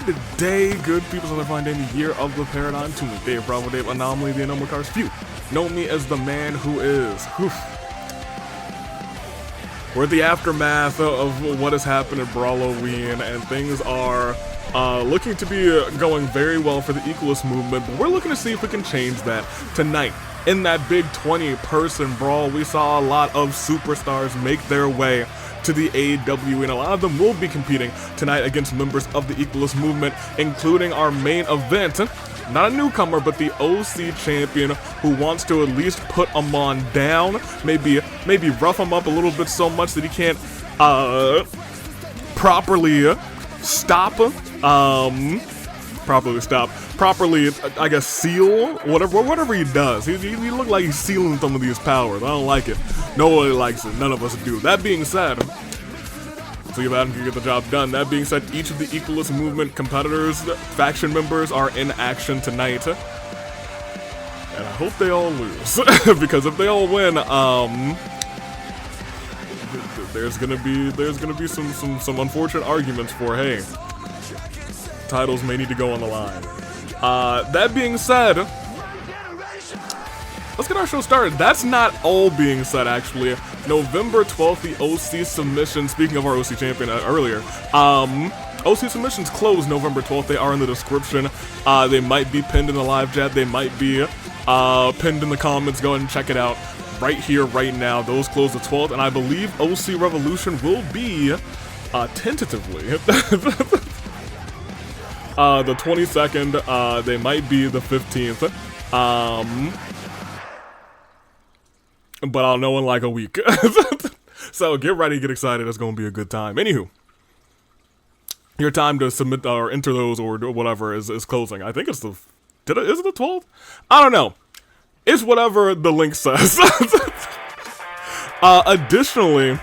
Good day, good people. So I find in the year of the paradigm. To me, Dave Bravo, Dave Anomaly, the Anomaly Cars. Few know me as the man who is. We're at the aftermath of what has happened at Brawloween, and things are looking to be going very well for the Equalist Movement, but we're looking to see if we can change that tonight. In that big 20-person brawl, we saw a lot of superstars make their way to the AEW, and a lot of them will be competing tonight against members of the Equalist Movement, including our main event. Not a newcomer, but the OC champion who wants to at least put Amon down, maybe rough him up a little bit so much that he can't properly I guess seal whatever he does. He look like he's sealing some of these powers. I don't like it. Nobody likes it. None of us do. That being said, see if Adam can get the job done. That being said, each of the Equalist Movement competitors, faction members, are in action tonight, and I hope they all lose because if they all win, there's gonna be some unfortunate arguments for, hey, titles may need to go on the line. That being said, let's get our show started. That's not all being said, actually. November 12th, the OC submission, speaking of our OC champion earlier, OC submissions close November 12th. They are in the description. They might be pinned in the live chat. They might be pinned in the comments. Go ahead and check it out right here, right now. Those close the 12th, and I believe OC Revolution will be, tentatively, the 22nd. They might be the 15th. But I'll know in like a week. So get ready, get excited. It's going to be a good time. Anywho, your time to submit or enter those or whatever is closing. I think it's is it the 12th? I don't know. It's whatever the link says. Additionally,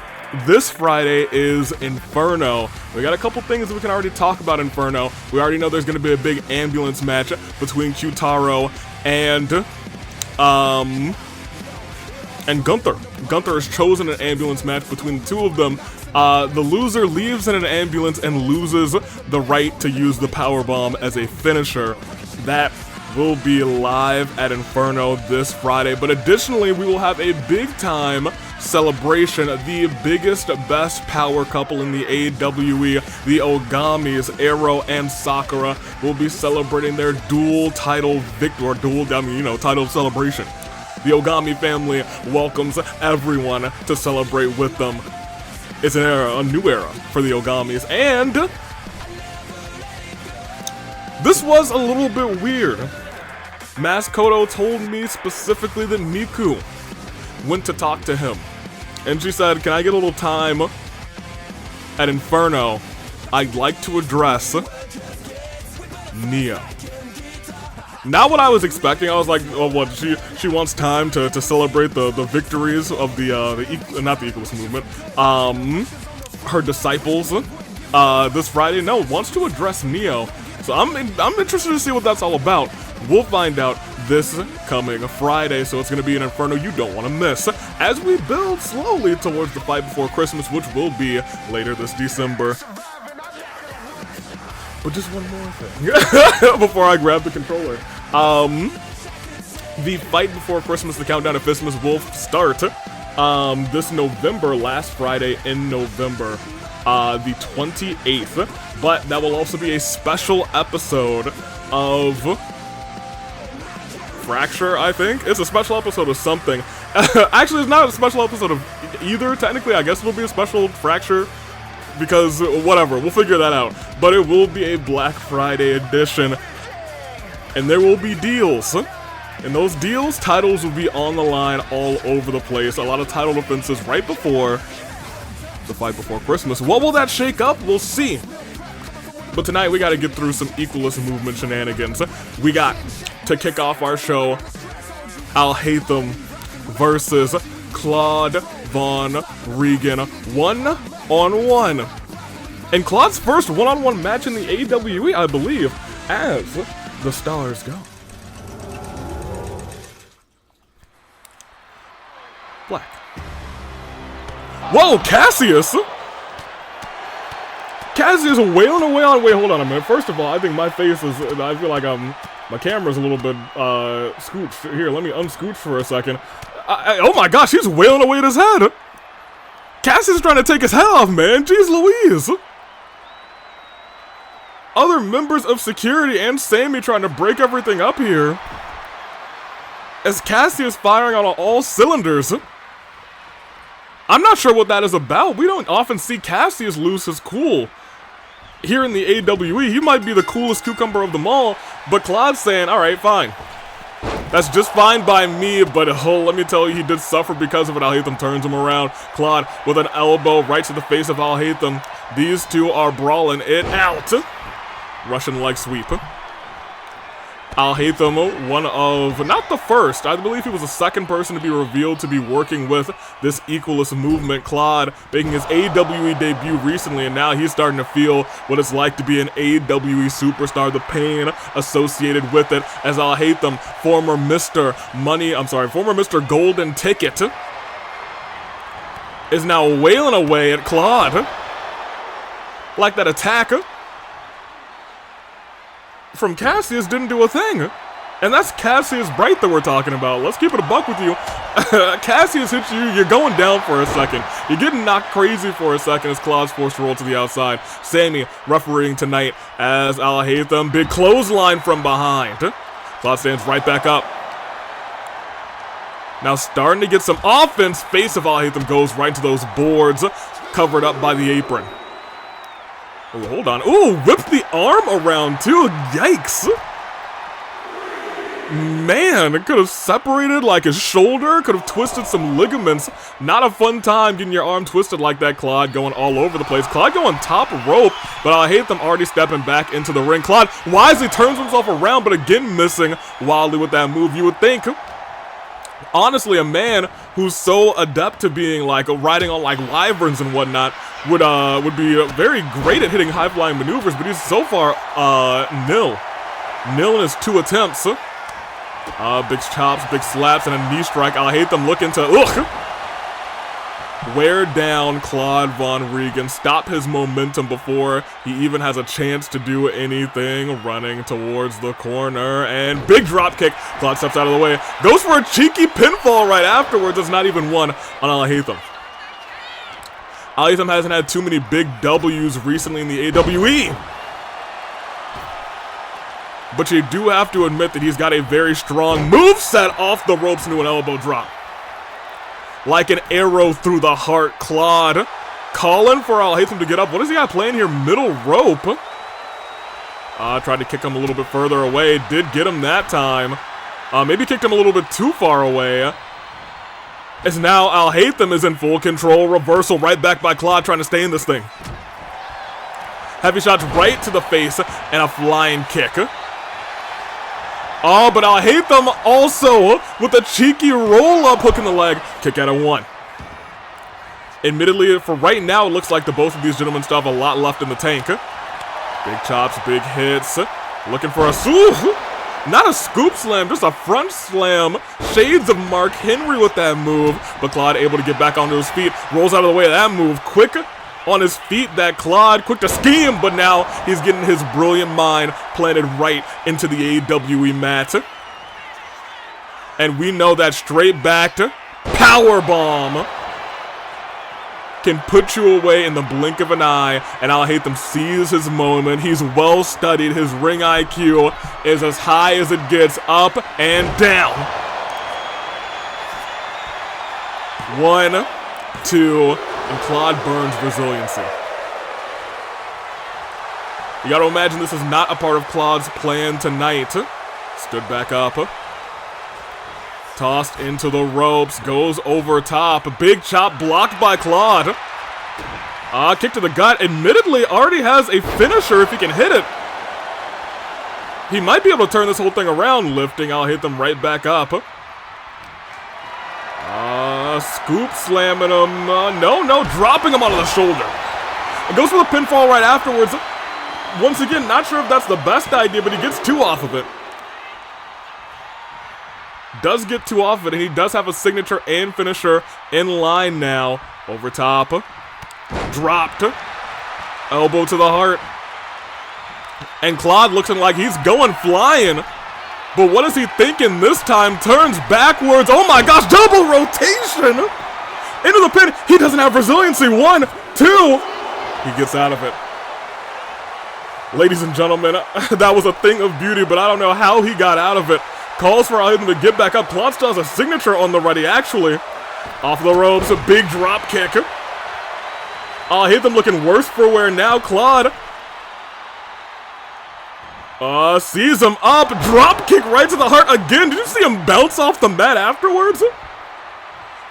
this Friday is Inferno. We got a couple things that we can already talk about Inferno. We already know there's going to be a big ambulance match between Q-Taro and Gunther. Gunther has chosen an ambulance match between the two of them. The loser leaves in an ambulance and loses the right to use the powerbomb as a finisher. That will be live at Inferno this Friday. But additionally, we will have a big-time celebration. The biggest, best power couple in the AWE, the Ogamis, Arrow and Sakura, will be celebrating their dual title title celebration. The Ogami family welcomes everyone to celebrate with them. It's an era, a new era for the Ogamis, and this was a little bit weird. Maskoto told me specifically that Miku went to talk to him, and she said, "Can I get a little time at Inferno? I'd like to address Neo." Not what I was expecting. I was like, oh, what, she wants time to celebrate the victories of not the Equalist Movement, her disciples, this Friday. No, wants to address Neo. So I'm interested to see what that's all about. We'll find out this coming Friday, so it's going to be an Inferno you don't want to miss as we build slowly towards the fight before Christmas, which will be later this December. But just one more thing before I grab the controller. The fight before Christmas, the countdown to Christmas, will start this November, last Friday in November, the 28th. But that will also be a special episode of Fracture, I think. It's a special episode of something. Actually, it's not a special episode of either, technically. I guess it'll be a special Fracture, because whatever, we'll figure that out. But it will be a Black Friday edition, and there will be deals. In those deals, titles will be on the line all over the place. A lot of title defenses right before the fight before Christmas. What will that shake up? We'll see. But tonight we got to get through some Equalist Movement shenanigans. We got to kick off our show Alhaitham versus Claude Von Regan, 1-on-1. And Claude's first one-on-one match in the AWE, I believe, as the stars go. Black. Whoa, Cassius Cassie's wailing away on. Wait, hold on a minute. First of all, I think my face is. I feel like my camera's a little bit scooched. Here, let me unscooch for a second. Oh my gosh, he's wailing away at his head. Cassie's trying to take his head off, man. Jeez Louise. Other members of security and Sammy trying to break everything up here. As Cassie is firing on all cylinders. I'm not sure what that is about. We don't often see Cassius lose his cool. Here in the AWE, he might be the coolest cucumber of them all, but Claude's saying, alright, fine. That's just fine by me, but let me tell you, he did suffer because of it. Alhaitham turns him around. Claude with an elbow right to the face of Alhaitham. These two are brawling it out. Russian leg sweep. Alhaitham, one of, not the first, I believe he was the second person to be revealed to be working with this Equalist Movement. Claude making his AWE debut recently, and now he's starting to feel what it's like to be an AWE superstar, the pain associated with it, as Alhaitham, former Mr. Golden Ticket, is now wailing away at Claude. Like that attack from Cassius didn't do a thing. And that's Cassius Bright that we're talking about. Let's keep it a buck with you. Cassius hits you, you're going down for a second. You're getting knocked crazy for a second as Claude's forced to roll to the outside. Sammy refereeing tonight as Alhaitham, big clothesline from behind. Claude stands right back up. Now starting to get some offense. Face of Alhaitham goes right into those boards, covered up by the apron. Oh, hold on. Ooh, whipped the arm around too. Yikes. Man, it could have separated like his shoulder, could have twisted some ligaments. Not a fun time getting your arm twisted like that. Claude going all over the place. Claude going top rope, but Alhaitham already stepping back into the ring. Claude wisely turns himself around, but again missing wildly with that move. You would think, honestly, a man who's so adept to being like riding on like wyverns and whatnot would be very great at hitting high-flying maneuvers, but he's so far nil in his 2 attempts. Big chops, big slaps, and a knee strike. Alhaitham looking to wear down Claude Von Regan, stop his momentum before he even has a chance to do anything. Running towards the corner, and big drop kick. Claude steps out of the way, goes for a cheeky pinfall right afterwards. It's not even one on Alhaitham. Alhaitham hasn't had too many big W's recently in the AWE. But you do have to admit that he's got a very strong moveset off the ropes into an elbow drop. Like an arrow through the heart. Claude calling for Alhaitham to get up. What does he got playing here? Middle rope. Tried to kick him a little bit further away. Did get him that time. Maybe kicked him a little bit too far away. As now Alhaitham is in full control. Reversal right back by Claude trying to stay in this thing. Heavy shots right to the face and a flying kick. Oh, but Alhaitham also with a cheeky roll-up hook in the leg. Kick out of 1. Admittedly, for right now, it looks like the both of these gentlemen still have a lot left in the tank. Big chops, big hits. Looking for a not a scoop slam, just a front slam. Shades of Mark Henry with that move. But Claude able to get back onto his feet. Rolls out of the way of that move. Quick on his feet, that Claude. Quick to scheme, but now he's getting his brilliant mind planted right into the AWE mat. And we know that straight backed powerbomb can put you away in the blink of an eye, and Alhaitham sees his moment. He's well studied. His ring IQ is as high as it gets, up and down. 1, 2, and Claude burns resiliency. You gotta imagine this is not a part of Claude's plan tonight. Stood back up. Tossed into the ropes, goes over top. Big chop blocked by Claude. Kick to the gut. Admittedly, already has a finisher if he can hit it. He might be able to turn this whole thing around, lifting Alhaitham right back up. Scoop slamming him. No, dropping him onto the shoulder. And goes for the pinfall right afterwards. Once again, not sure if that's the best idea, but he gets 2 off of it. Does get 2 off of it, and he does have a signature and finisher in line now. Over top. Dropped. Elbow to the heart. And Claude looking like he's going flying. But what is he thinking this time? Turns backwards. Oh my gosh, double rotation. Into the pin. He doesn't have resiliency. 1, 2. He gets out of it. Ladies and gentlemen, that was a thing of beauty, but I don't know how he got out of it. Calls for Alhaitham to get back up. Claude still has a signature on the ready, actually. Off the ropes, a big drop kick. Alhaitham looking worse for wear now. Claude sees him up. Drop kick right to the heart again. Did you see him bounce off the mat afterwards?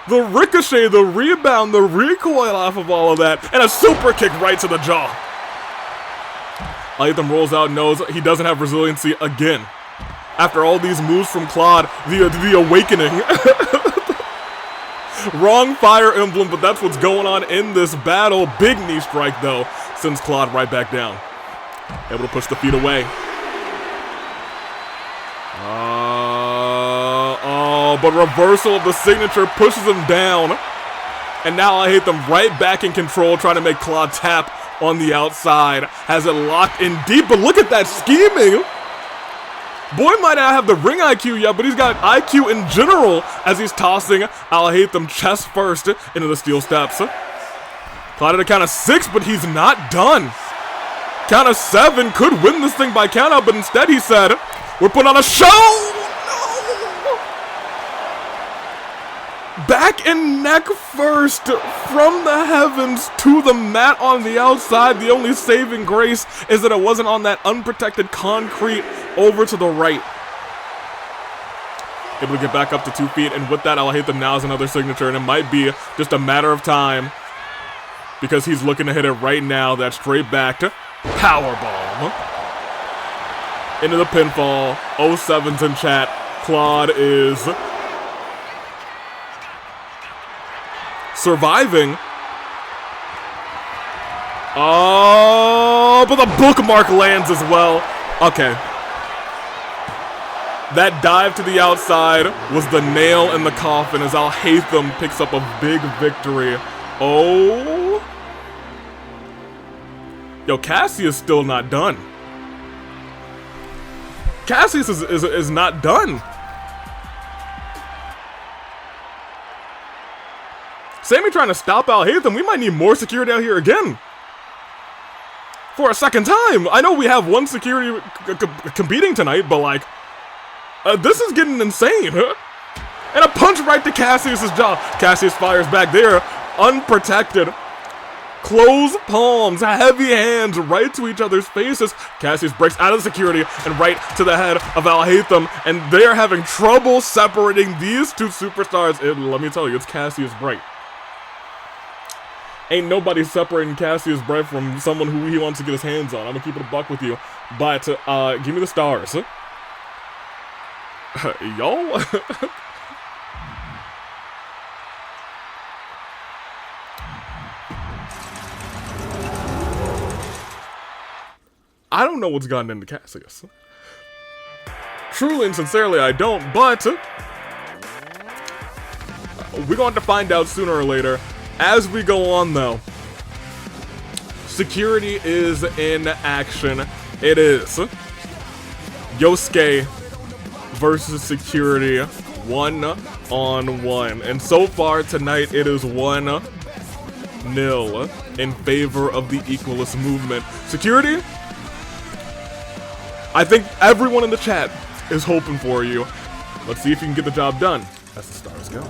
The ricochet, the rebound, the recoil off of all of that. And a super kick right to the jaw. Alhaitham rolls out, knows he doesn't have resiliency again. After all these moves from Claude, the awakening. Wrong Fire Emblem, but that's what's going on in this battle. Big knee strike, though, sends Claude right back down. Able to push the feet away. But reversal of the signature pushes him down. And now Alhaitham right back in control, trying to make Claude tap on the outside. Has it locked in deep, but look at that scheming. Boy might not have the ring IQ yet, but he's got IQ in general as he's tossing Alhaitham chest first into the steel steps. Claude at a count of 6, but he's not done. Count of 7 could win this thing by count out, but instead he said, we're putting on a show! No! Back and neck first from the heavens to the mat on the outside. The only saving grace is that it wasn't on that unprotected concrete over to the right. Able to get back up to 2 feet, and with that, Alhaitham now has another signature, and it might be just a matter of time because he's looking to hit it right now. That straight back to powerbomb into the pinfall. 07's in chat. Claude is surviving. Oh, but the bookmark lands as well. Okay. That dive to the outside was the nail in the coffin as Alhaitham picks up a big victory. Oh. Yo, Cassius still not done. Cassius is not done. Sammy trying to stop Alhaitham. We might need more security out here again. For a second time. I know we have one security competing tonight, but like, this is getting insane. Huh? And a punch right to Cassius's jaw. Cassius fires back there, unprotected. Closed palms, heavy hands right to each other's faces. Cassius breaks out of the security and right to the head of Alhaitham, and they're having trouble separating these two superstars. And let me tell you, it's Cassius Bright. Ain't nobody separating Cassius Bright from someone who he wants to get his hands on. I'm gonna keep it a buck with you, but give me the stars. Y'all? I don't know what's gotten into Cassius. Truly and sincerely, I don't, but we're going to find out sooner or later. As we go on, though, security is in action. It is Yosuke versus security 1-on-1. And so far tonight, it is 1-0 in favor of the Equalist Movement. Security, I think everyone in the chat is hoping for you. Let's see if you can get the job done as the stars go.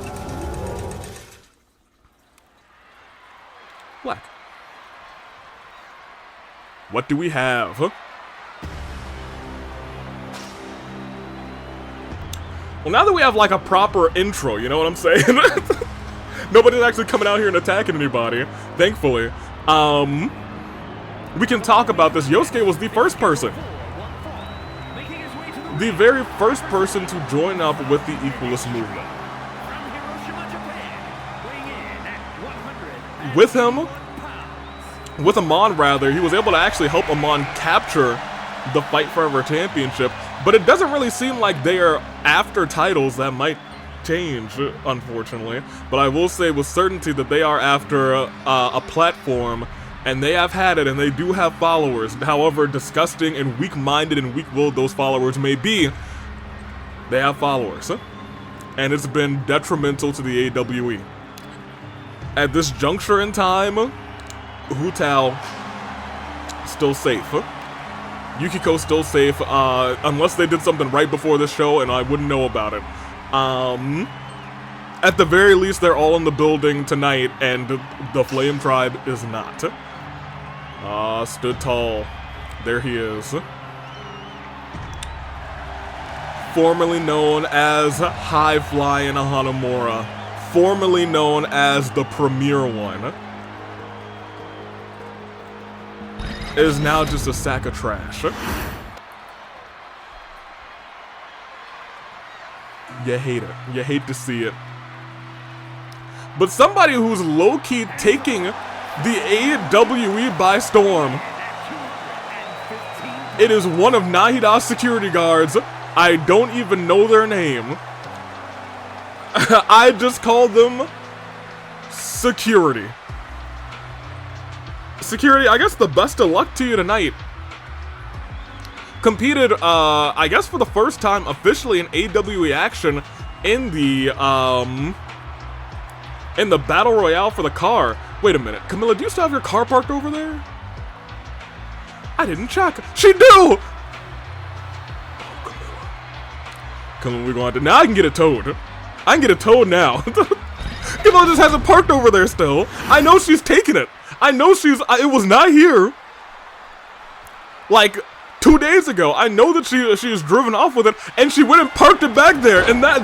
Black. What do we have? Well, now that we have like a proper intro, you know what I'm saying? Nobody's actually coming out here and attacking anybody, thankfully. We can talk about this. Yosuke was the first person. The very first person to join up with the Equalist Movement. With him, with Amon rather, he was able to actually help Amon capture the Fight Forever Championship, but it doesn't really seem like they are after titles. That might change, unfortunately, but I will say with certainty that they are after a platform And they have had it, and they do have followers. However disgusting and weak-minded and weak-willed those followers may be, they have followers. And it's been detrimental to the AWE. At this juncture in time, Hu Tao still safe. Yukiko still safe, unless they did something right before this show and I wouldn't know about it. At the very least, they're all in the building tonight, and the Flame Tribe is not. Stood tall. There he is. Formerly known as High Flying Hanamura. Formerly known as the Premier One. Is now just a sack of trash. You hate it. You hate to see it. But somebody who's low-key taking the AWE by storm. It is one of Nahida's security guards. I don't even know their name. I just call them Security. Security, I guess the best of luck to you tonight. Competed, I guess for the first time officially in AWE action in the Battle Royale for the car. Wait a minute, Camilla, do you still have your car parked over there? I didn't check. She do! Oh, Camilla, we're going to... Now I can get it towed. I can get it towed now. Camilla just has it parked over there still. I know she's taking it. I know she's... it was not here. Like, 2 days ago. I know that she was driven off with it, and she went and parked it back there, and that...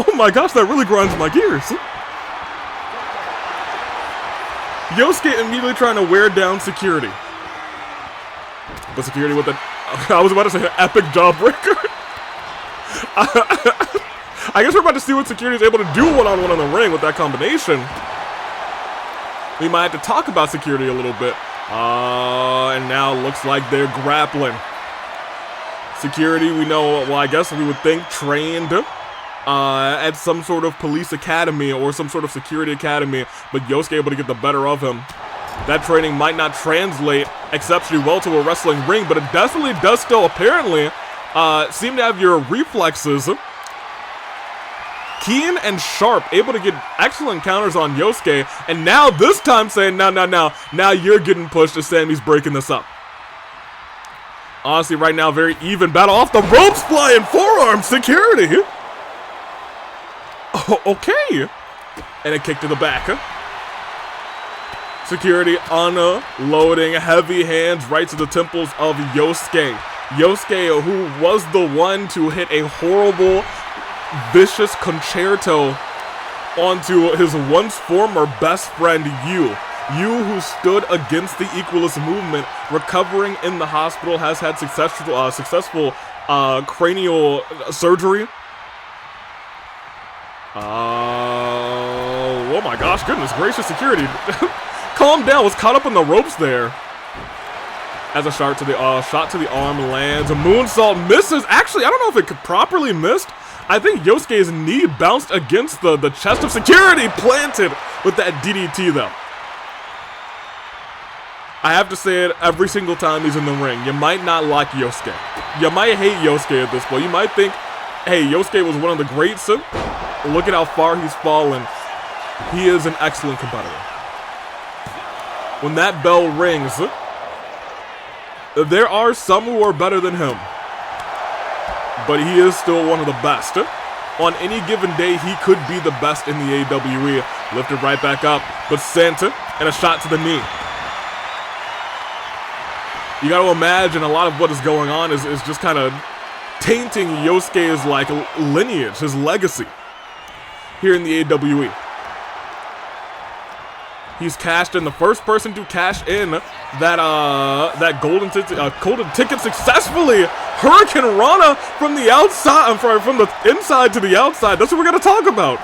Oh my gosh, that really grinds my gears. Yosuke immediately trying to wear down Security. But Security with the... I was about to say an epic jawbreaker. I guess we're about to see what Security is able to do one-on-one in the ring with that combination. We might have to talk about Security a little bit. And now it looks like they're grappling. Security, we know, well, I guess we would think trained at some sort of police academy or some sort of security academy, but Yosuke able to get the better of him. That training might not translate exceptionally well to a wrestling ring, but it definitely does still apparently seem to have your reflexes keen and sharp, able to get excellent counters on Yosuke, and now this time saying, now you're getting pushed as Sammy's breaking this up. Honestly, right now, very even battle off the ropes, flying forearm, Security. Oh, okay. And a kick to the back. Security unloading heavy hands right to the temples of Yosuke. Yosuke, who was the one to hit a horrible, vicious concerto onto his once former best friend, Yu. Yu, who stood against the Equalist Movement, recovering in the hospital, has had successful cranial surgery. Oh my gosh, goodness gracious, Security. Calm down, was caught up in the ropes there. As a shot to the arm lands. A moonsault misses. Actually, I don't know if it could properly missed. I think Yosuke's knee bounced against the chest of Security, planted with that DDT though. I have to say it every single time he's in the ring. You might not like Yosuke. You might hate Yosuke at this point. You might think, hey, Yosuke was one of the greats. Look at how far he's fallen. He is an excellent competitor. When that bell rings, there are some who are better than him. But he is still one of the best. On any given day, he could be the best in the AWE. Lifted right back up, but sent and a shot to the knee. You gotta imagine a lot of what is going on is just kind of tainting Yosuke's like lineage, his legacy here in the AWE. He's cashed in, the first person to cash in that golden ticket successfully. Hurricane Rana from the outside, from the inside to the outside. That's what we're gonna talk about.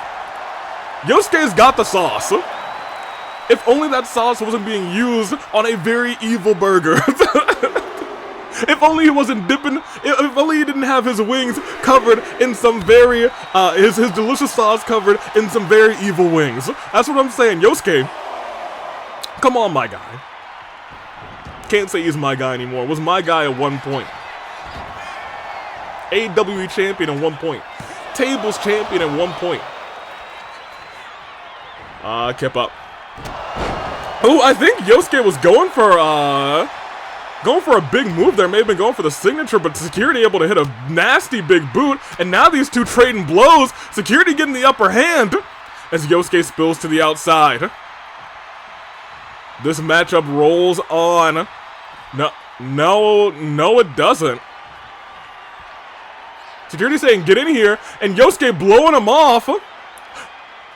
Yosuke's got the sauce. If only that sauce wasn't being used on a very evil burger. If only he wasn't dipping, if only he didn't have his wings covered in some very, his delicious sauce covered in some very evil wings. That's what I'm saying. Yosuke, come on, my guy. Can't say he's my guy anymore. Was my guy at one point. AWE champion at one point. Tables champion at one point. Kept up. Oh, I think Yosuke was going for a big move there. May have been going for the signature, but Security able to hit a nasty big boot. And now these two trading blows. Security getting the upper hand as Yosuke spills to the outside. This matchup rolls on. No, it doesn't. Security saying, get in here, and Yosuke blowing him off.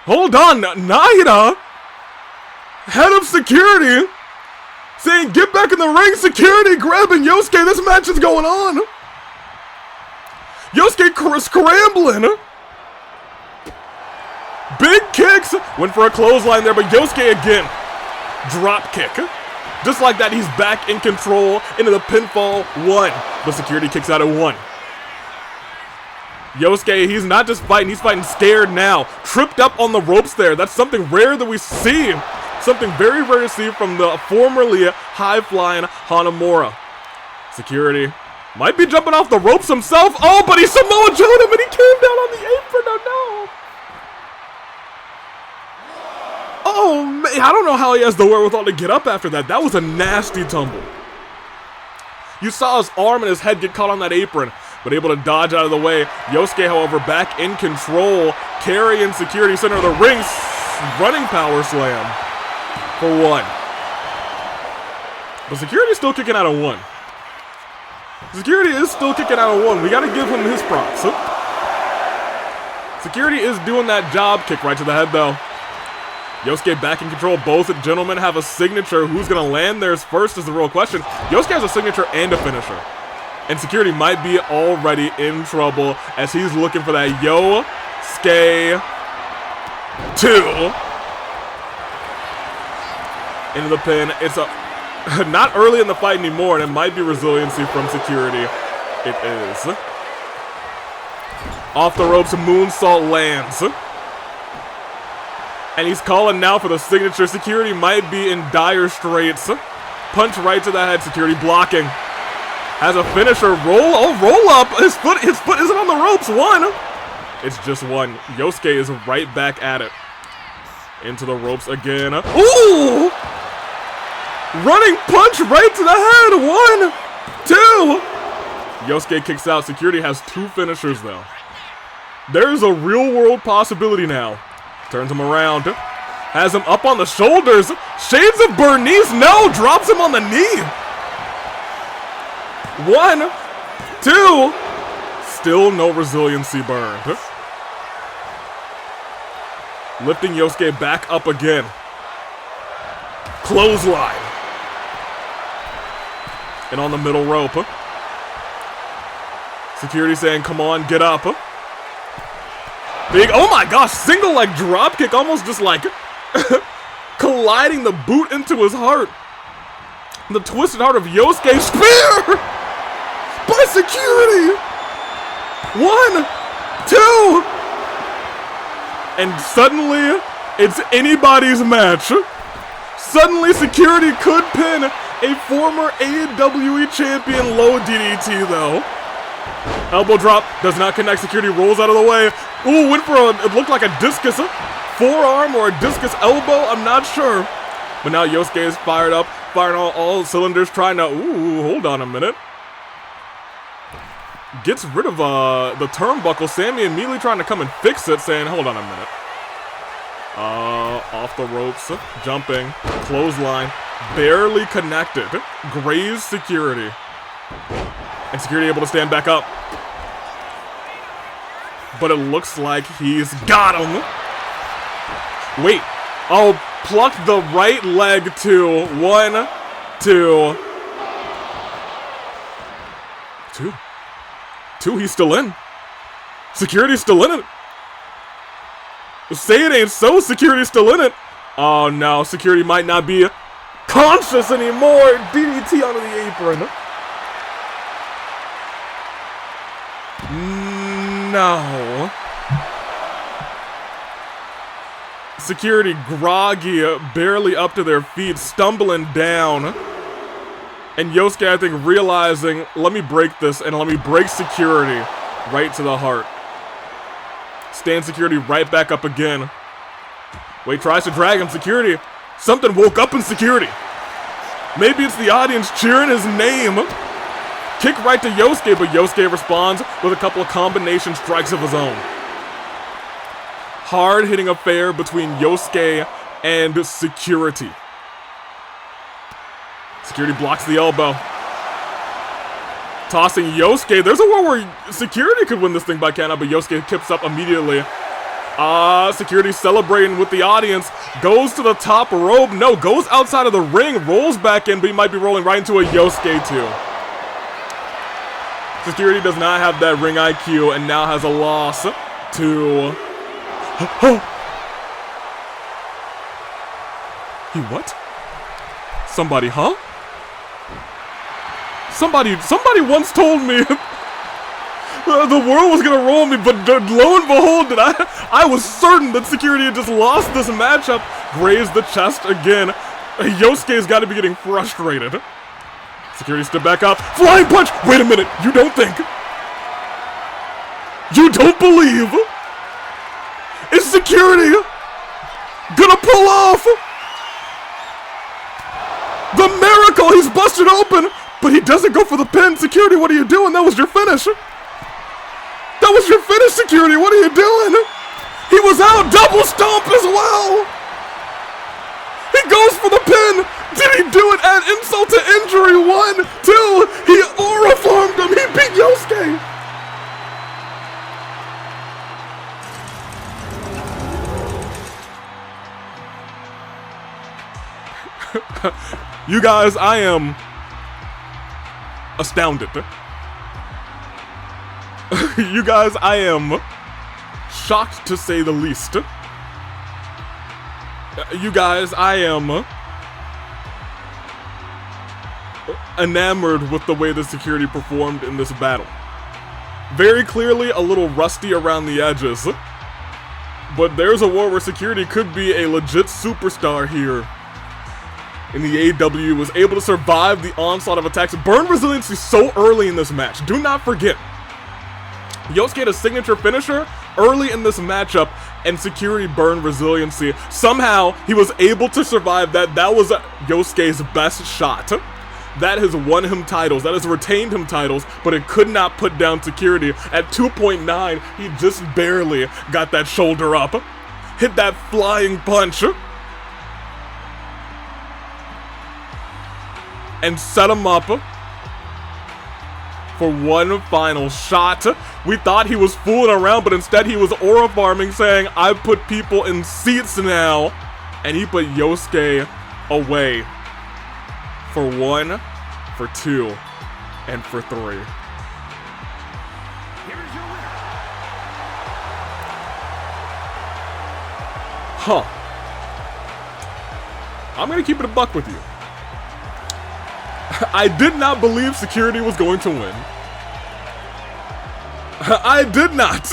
Hold on, Naida, head of Security, saying, get back in the ring. Security grabbing Yosuke. This match is going on. Yosuke scrambling. Big kicks. Went for a clothesline there, but Yosuke again. Drop kick. Just like that, he's back in control into the pinfall 1. But Security kicks out at 1. Yosuke, he's not just fighting, he's fighting scared now. Tripped up on the ropes there. That's something rare that we see. Something very rare to see from the formerly high-flying Hanamura. Security might be jumping off the ropes himself. Oh, but he Samoa Joe'd him and he came down on the apron. Oh, no. Oh, man, I don't know how he has the wherewithal to get up after that. That was a nasty tumble. You saw his arm and his head get caught on that apron, but able to dodge out of the way. Yosuke, however, back in control, carrying Security center of the ring, running power slam for 1. But Security is still kicking out of 1. Security is still kicking out of 1. We got to give him his props. Security is doing that job. Kick right to the head, though. Yosuke back in control. Both gentlemen have a signature. Who's going to land theirs first is the real question. Yosuke has a signature and a finisher. And Security might be already in trouble as he's looking for that Yosuke 2 into the pin. It's not early in the fight anymore, and it might be resiliency from Security. It is. Off the ropes, moonsault lands. And he's calling now for the signature. Security might be in dire straits. Punch right to the head. Security blocking. Has a finisher. Roll up. His foot isn't on the ropes. 1. It's just 1. Yosuke is right back at it. Into the ropes again. Ooh! Running punch right to the head. 1, 2. Yosuke kicks out. Security has 2 finishers though. There's a real world possibility now. Turns him around. Has him up on the shoulders. Shades of Bernice. No. Drops him on the knee. 1, 2. Still no resiliency burned. Lifting Yosuke back up again. Clothesline. And on the middle rope. Security saying, come on, get up. Big, oh my gosh, single leg drop kick, almost just like colliding the boot into his heart. The twisted heart of Yosuke. Spear by Security. 1, 2. And suddenly, it's anybody's match. Suddenly, Security could pin a former AWE champion low DDT though. Elbow drop, does not connect. Security rolls out of the way. Ooh, went for it looked like a discus forearm or a discus elbow, I'm not sure. But now Yosuke is fired up, firing all cylinders, trying to, ooh, hold on a minute. Gets rid of the turnbuckle. Sammy immediately trying to come and fix it, saying, hold on a minute. Off the ropes, jumping, clothesline, barely connected. Grazed Security. And Security able to stand back up. But it looks like he's got him. Wait. Oh, pluck the right leg too. 1, 2. 2, he's still in. Security's still in it. Say it ain't so, Security's still in it. Oh no, Security might not be conscious anymore. DDT onto the apron. no. Security groggy, barely up to their feet, stumbling down. And Yosuke, I think, realizing, let me break this, and let me break security right to the heart. Stand security right back up again. Wait, tries to drag him. Security. Something woke up in security. Maybe it's the audience cheering his name. Kick right to Yosuke, but Yosuke responds with a couple of combination strikes of his own. Hard-hitting affair between Yosuke and security. Security blocks the elbow. Tossing Yosuke. There's a world where security could win this thing by count out, but Yosuke kips up immediately. Security celebrating with the audience. Goes to the top rope. No, goes outside of the ring. Rolls back in, but he might be rolling right into a Yosuke too. Security does not have that ring IQ and now has a loss to... He what? Somebody, huh? Somebody once told me the world was gonna roll me, but lo and behold, I was certain that security had just lost this matchup. Grazed the chest again. Yosuke's got to be getting frustrated. Security stood back up. Flying punch! Wait a minute, you don't think? You don't believe? Is security gonna pull off the miracle? He's busted open, but he doesn't go for the pin. Security, what are you doing? That was your finish. That was your finish, security. What are you doing? He was out. Double stomp as well. He goes for the pin. Did he do it at insult to injury? 1, 2. He aura farmed him. He beat Yosuke. You guys, I am astounded. You guys, I am shocked to say the least. You guys, I am enamored with the way the security performed in this battle. Very clearly a little rusty around the edges, but there's a war where security could be a legit superstar here. In the AEW, was able to survive the onslaught of attacks. Burn resiliency so early in this match. Do not forget. Yosuke had a signature finisher early in this matchup, and security burned resiliency. Somehow, he was able to survive that. That was Yosuke's best shot. That has won him titles. That has retained him titles, but it could not put down security. At 2.9, he just barely got that shoulder up. Hit that flying punch. And set him up for one final shot. We thought he was fooling around, but instead he was aura farming, saying, I put people in seats now. And he put Yosuke away for 1, for 2, and for 3. Huh. I'm gonna keep it a buck with you. I did not believe security was going to win. I did not.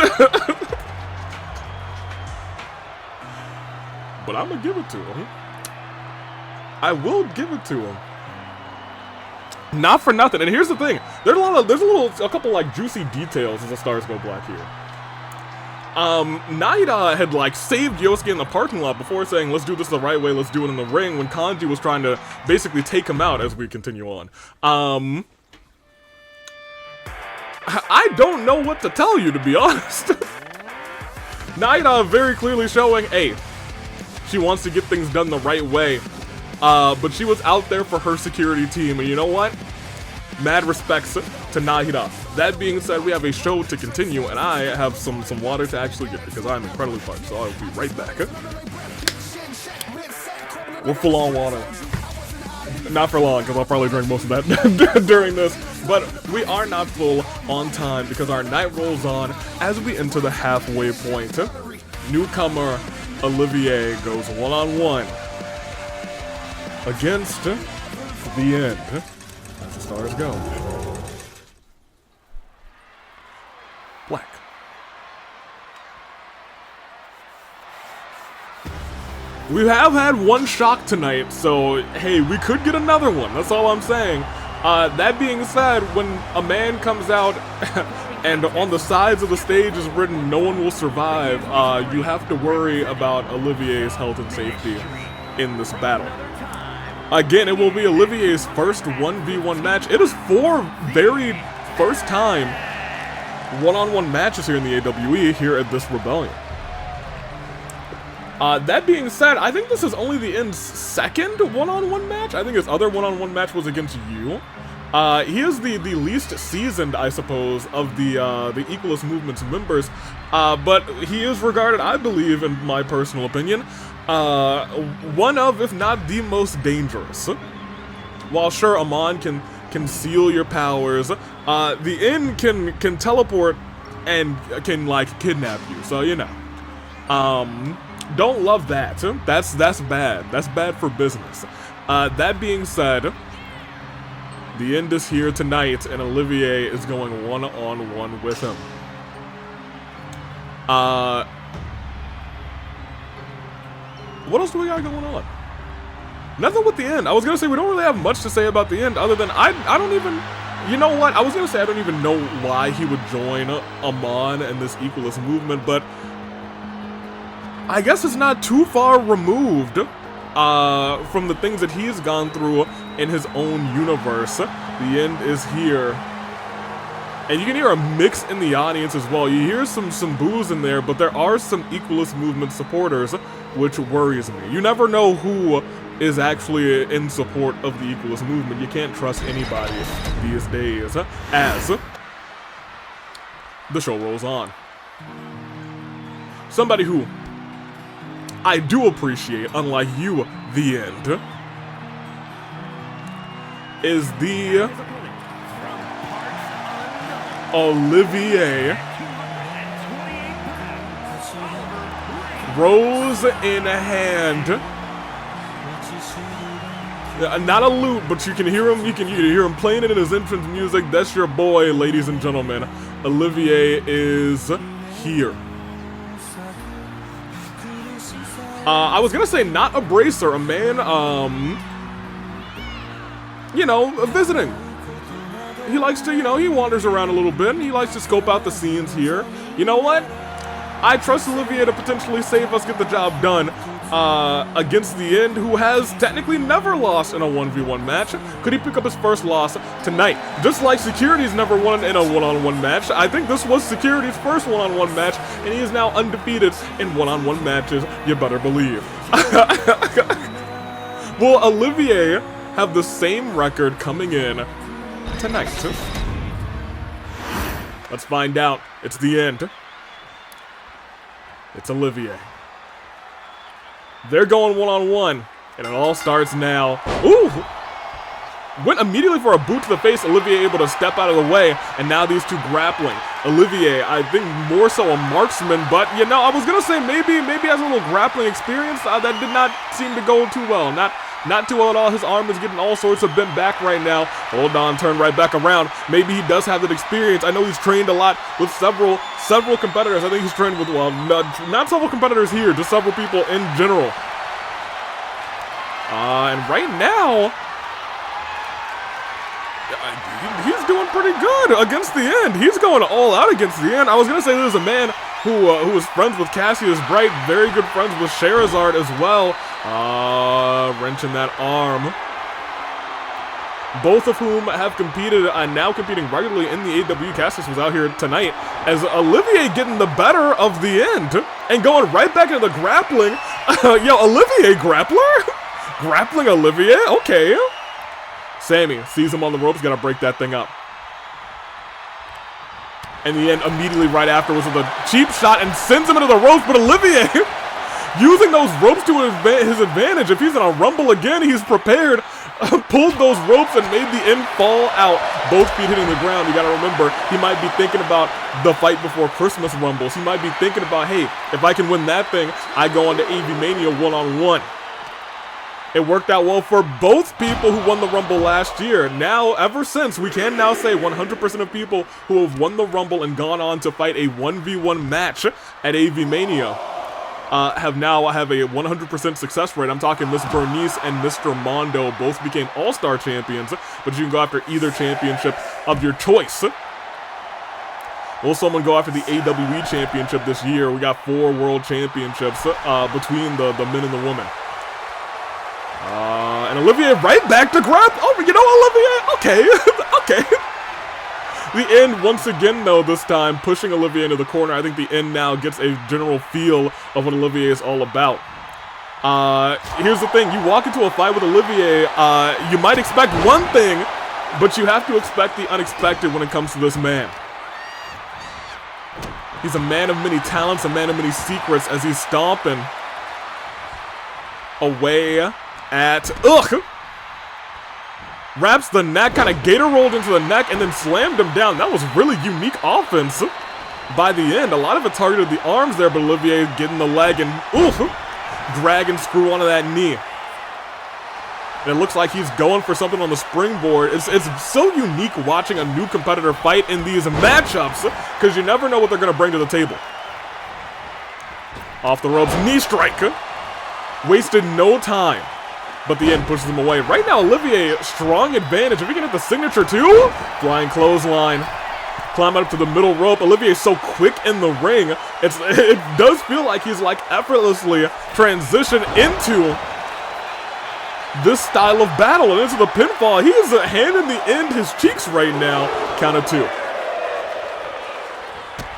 But I'm gonna give it to him. I will give it to him. Not for nothing. And here's the thing. There's a couple like juicy details as the stars go black here. Naida had like saved Yosuke in the parking lot before saying, let's do this the right way, let's do it in the ring, when Kanji was trying to basically take him out as we continue on. I don't know what to tell you, to be honest. Naida very clearly showing, hey, she wants to get things done the right way. But she was out there for her security team, and you know what? Mad respects to Naida. That being said, we have a show to continue, and I have some water to actually get because I'm incredibly parched, so I'll be right back. We're full on water. Not for long, because I'll probably drink most of that during this, but we are not full on time because our night rolls on as we enter the halfway point. Newcomer Olivier goes one-on-one against the end. As the stars go. Black. We have had one shock tonight, so hey, we could get another one. That's all I'm saying. That being said, when a man comes out and on the sides of the stage is written "No one will survive," you have to worry about Olivier's health and safety in this battle. Again, it will be Olivier's first 1v1 match. It is 4 very first time one-on-one matches here in the AWE here at this Rebellion. That being said, I think this is only the End's second one-on-one match. I think his other one-on-one match was against you. He is the least seasoned, I suppose, of the Equalist Movement's members, but he is regarded, I believe, in my personal opinion, one of, if not the most dangerous. While sure, Amon can seal your powers, the End can teleport and can, like, kidnap you, so, you know. Don't love that. That's bad. That's bad for business. That being said, the End is here tonight, and Olivier is going one-on-one with him. What else do we got going on? Nothing with the End. I was gonna say we don't really have much to say about the End, other than I don't even. You know what? I was gonna say I don't even know why he would join Amon and this Equalist Movement, but I guess it's not too far removed from the things that he's gone through in his own universe. The End is here. And you can hear a mix in the audience as well. You hear some boos in there, but there are some Equalist Movement supporters, which worries me. You never know who is actually in support of the Equalist Movement. You can't trust anybody these days as the show rolls on. Somebody who I do appreciate, unlike you, the End, is the Olivier. Rose in hand. Not a lute, but you can hear him. You can hear him playing it in his entrance music. That's your boy, ladies and gentlemen. Olivier is here. I was gonna say not a bracer, a man, you know, visiting. He likes to, you know, he wanders around a little bit, and he likes to scope out the scenes here. You know what? I trust Olivier to potentially save us, get the job done, against the End, who has technically never lost in a 1v1 match. Could he pick up his first loss tonight? Just like Security's never won in a one-on-one match, I think this was Security's first one-on-one match, and he is now undefeated in one-on-one matches, you better believe. Will Olivier have the same record coming in tonight? Let's find out. It's the End. It's Olivier. They're going one-on-one, and it all starts now. Ooh! Went immediately for a boot to the face. Olivier able to step out of the way, and now these two grappling. Olivier, I think more so a marksman, but, you know, I was gonna say maybe has a little grappling experience. That did not seem to go too well. Not too well at all. His arm is getting all sorts of bent back right now. Hold on, turn right back around. Maybe he does have that experience. I know he's trained a lot with several competitors. I think he's trained with, well, not several competitors here, just several people in general. And right now, he's doing pretty good against the End. He's going all out against the End. I was gonna say there's a man who is friends with Cassius Bright, very good friends with Sherazard as well. Wrenching that arm. Both of whom have competed, now competing regularly in the AW. Cassius was out here tonight, as Olivier getting the better of the End and going right back into the grappling. Yo, Olivier grappler? Grappling Olivier? Okay. Sammy sees him on the ropes, gotta break that thing up. And the End immediately right afterwards with a cheap shot and sends him into the ropes, but Olivier using those ropes to his advantage. If he's in a rumble again, he's prepared. Pulled those ropes and made the End fall out. Both feet hitting the ground. You gotta remember, he might be thinking about the fight before Christmas rumbles. He might be thinking about, hey, if I can win that thing, I go on to AV Mania one-on-one. It worked out well for both people who won the Rumble last year. Now, ever since, we can now say 100% of people who have won the Rumble and gone on to fight a 1v1 match at AV Mania have a 100% success rate. I'm talking Miss Bernice and Mr. Mondo both became All-Star champions, but you can go after either championship of your choice. Will someone go after the AWE championship this year? We got 4 world championships between the men and the women. And Olivier right back to grab. Oh, you know, Olivier, okay, okay. The end, once again, though, this time, pushing Olivier into the corner. I think the end now gets a general feel of what Olivier is all about. Here's the thing. You walk into a fight with Olivier, you might expect one thing, but you have to expect the unexpected when it comes to this man. He's a man of many talents, a man of many secrets, as he's stomping away at... Ugh! Wraps the neck, kind of gator rolled into the neck, and then slammed him down. That was really unique offense by the end. A lot of it targeted the arms there, but Olivier getting the leg and, drag and screw onto that knee. And it looks like he's going for something on the springboard. It's so unique watching a new competitor fight in these matchups, because you never know what they're going to bring to the table. Off the ropes, knee strike. Wasted no time. But the end pushes him away. Right now, Olivier, strong advantage. If he can hit the signature too, flying clothesline. Climb up to the middle rope. Olivier is so quick in the ring. It does feel like he's like effortlessly transitioned into this style of battle and into the pinfall. He is handing the end his cheeks right now. Count of 2.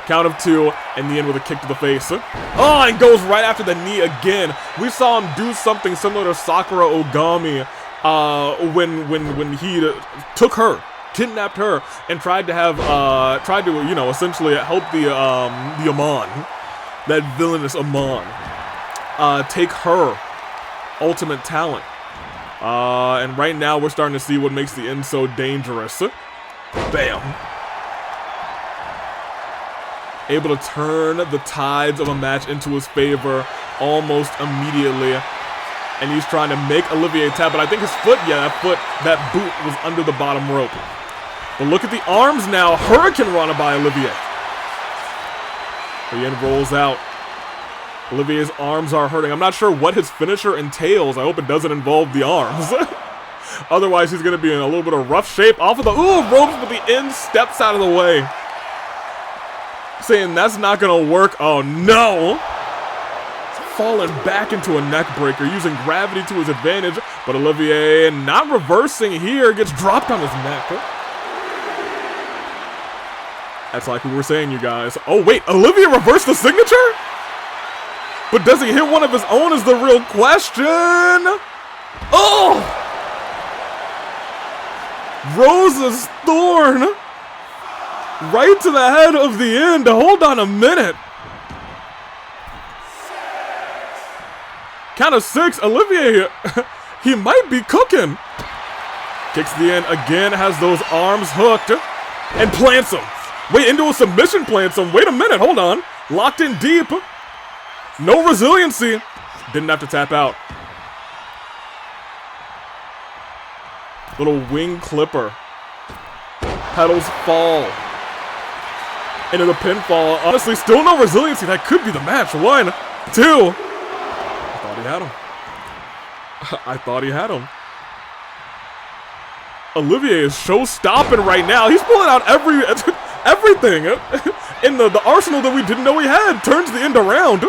Count of 2, and the end with a kick to the face. Oh, and goes right after the knee again. We saw him do something similar to Sakura Ogami when he took her, kidnapped her, and tried to you know, essentially help the Amon, that villainous Amon, take her ultimate talent. And right now we're starting to see what makes the end so dangerous. Bam. Able to turn the tides of a match into his favor almost immediately. And he's trying to make Olivier tap, but I think his foot, that boot was under the bottom rope. But look at the arms now. Hurricane Rana by Olivier. The end rolls out. Olivier's arms are hurting. I'm not sure what his finisher entails. I hope it doesn't involve the arms. Otherwise, he's going to be in a little bit of rough shape. Off of the ropes, but the end steps out of the way. Saying that's not gonna work. Oh no! Falling back into a neck breaker, using gravity to his advantage, but Olivier not reversing here, gets dropped on his neck. That's like we were saying, you guys. Oh wait, Olivier reversed the signature? But does he hit one of his own is the real question. Oh! Rose's Thorn! Right to the head of the end. Hold on a minute. Count of 6. Olivier, he might be cooking. Kicks the end again. Has those arms hooked. And plants him. Wait, into a submission plants him. Wait a minute. Hold on. Locked in deep. No resiliency. Didn't have to tap out. Little wing clipper. Pedals fall. Into the pinfall. Honestly, still no resiliency. That could be the match. 1, 2. I thought he had him. I thought he had him. Olivier is show-stopping right now. He's pulling out everything in the arsenal that we didn't know he had. Turns the end around.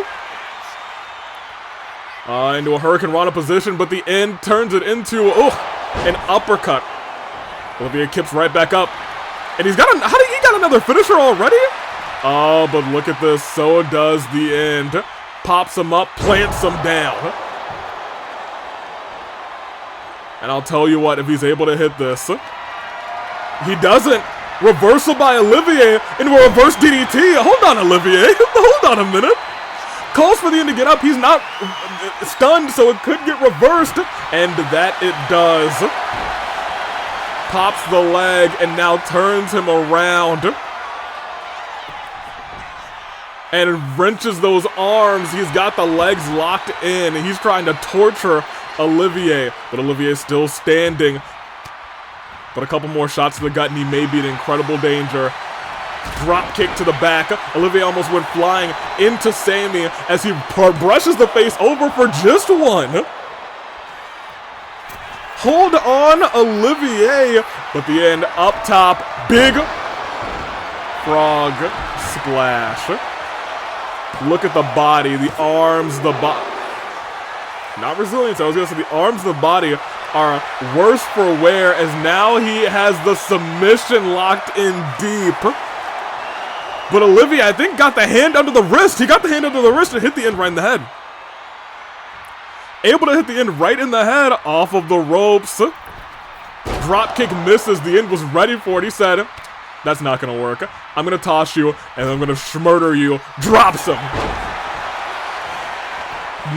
Into a Hurricane Rana position, but the end turns it into an uppercut. Olivier kips right back up. And he got another finisher already? Oh, but look at this. So does the end. Pops him up, plants him down. And I'll tell you what, if he's able to hit this. He doesn't. Reversal by Olivier into a reverse DDT. Hold on, Olivier. Hold on a minute. Calls for the end to get up. He's not stunned, so it could get reversed. And that it does. Pops the leg and now turns him around. And wrenches those arms. He's got the legs locked in. He's trying to torture Olivier. But Olivier is still standing. But a couple more shots to the gut and he may be in incredible danger. Drop kick to the back. Olivier almost went flying into Sammy as he brushes the face over for just one. Hold on, Olivier. But the end, up top, big frog splash. Look at the body, the arms, the body. Not resilience, I was gonna say the arms, the body are worse for wear as now he has the submission locked in deep. But Olivier, I think, got the hand under the wrist. He got the hand under the wrist and hit the end right in the head. Able to hit the end right in the head off of the ropes. Drop kick misses. The end was ready for it. He said, that's not going to work. I'm going to toss you, and I'm going to murder you. Drops him.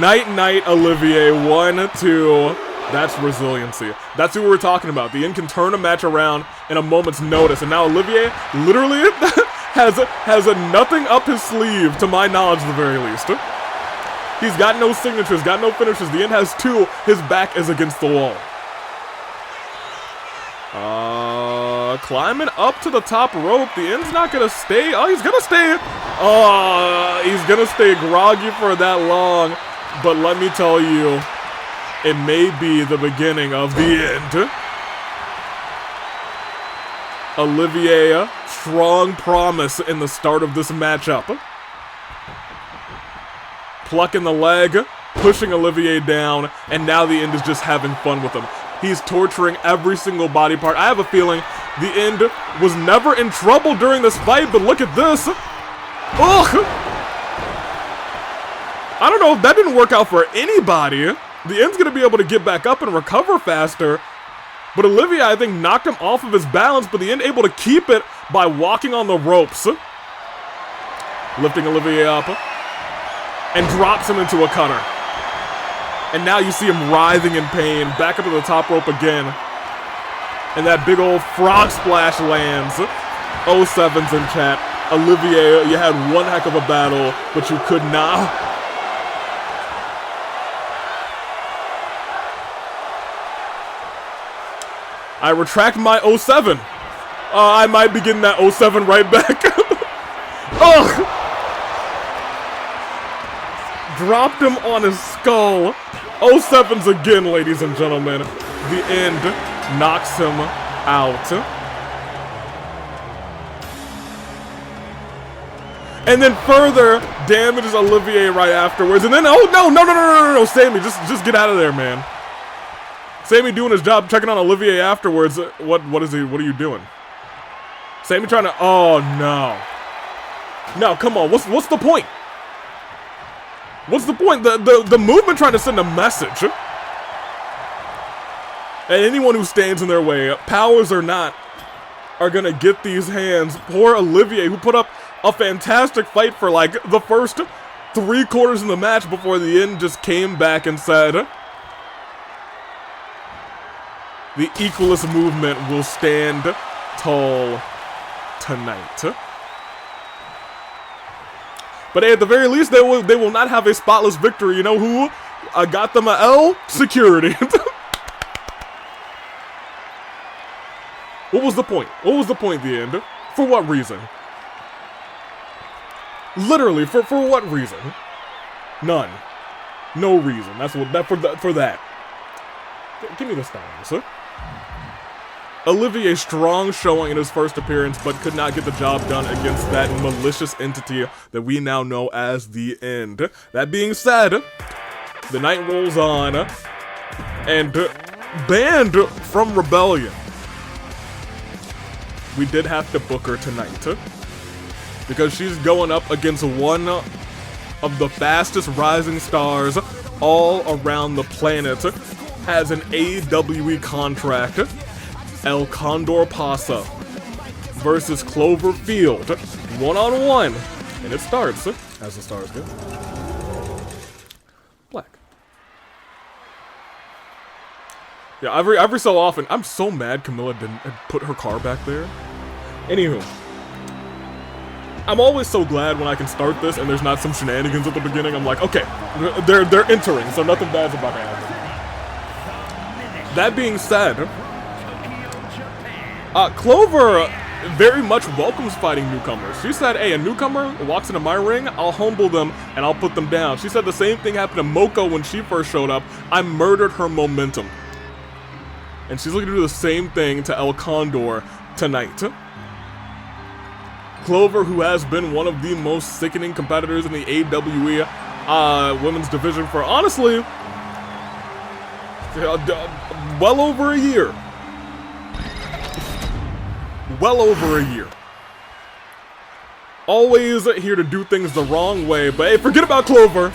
Night, Olivier. 1-2. That's resiliency. That's who we were talking about. The end can turn a match around in a moment's notice. And now Olivier literally has a nothing up his sleeve, to my knowledge, at the very least. He's got no signatures, got no finishes. The end has two. His back is against the wall. Climbing up to the top rope. The end's not gonna stay. Oh, he's gonna stay. Oh, he's gonna stay groggy for that long. But let me tell you, it may be the beginning of the end. Olivier, strong promise in the start of this matchup. Plucking the leg, pushing Olivier down, and now the end is just having fun with him. He's torturing every single body part. I have a feeling the end was never in trouble during this fight, but look at this. Ugh! I don't know if that didn't work out for anybody. The end's gonna be able to get back up and recover faster. But Olivier, I think, knocked him off of his balance, but the end able to keep it by walking on the ropes. Lifting Olivier up. And drops him into a cutter. And now you see him writhing in pain. Back up to the top rope again. And that big old frog splash lands. 07's in chat. Olivier, you had one heck of a battle, but you could not. I retract my 07. I might be getting that 07 right back. Ugh! Dropped him on his skull. 07's again, ladies and gentlemen. The end knocks him out. And then further damages Olivier right afterwards. And then, oh no, Sammy, just get out of there, man. Sammy doing his job, checking on Olivier afterwards. What are you doing? Sammy trying to, oh no. No, come on, what's the point? What's the point? The movement trying to send a message. And anyone who stands in their way, powers or not, are gonna get these hands. Poor Olivier, who put up a fantastic fight for like the first 3 quarters of the match before the end just came back and said, the Equalist Movement will stand tall tonight. But at the very least, they will not have a spotless victory. You know who got them a L? Security. What was the point? What was the point at the end? For what reason? Literally, for what reason? None. No reason. That's what for that. Give me the stylus, huh? Olivier strong showing in his first appearance, but could not get the job done against that malicious entity that we now know as the End. That being said, the night rolls on, and banned from Rebellion. We did have to book her tonight, because she's going up against one of the fastest rising stars all around the planet, has an AWE contract, El Condor Pasa versus Clover Field, 1-on-1, and it starts, as the stars go, black. Yeah, every so often, I'm so mad Camilla didn't put her car back there. Anywho, I'm always so glad when I can start this and there's not some shenanigans at the beginning. I'm like, okay, they're entering, so nothing bad's about to happen. That being said, Clover very much welcomes fighting newcomers. She said, hey, a newcomer walks into my ring, I'll humble them and I'll put them down. She said the same thing happened to Moko when she first showed up. I murdered her momentum. And she's looking to do the same thing to El Condor tonight. Clover, who has been one of the most sickening competitors in the AWE women's division for, honestly, well over a year. Well over a year. Always here to do things the wrong way, but hey, forget about Clover.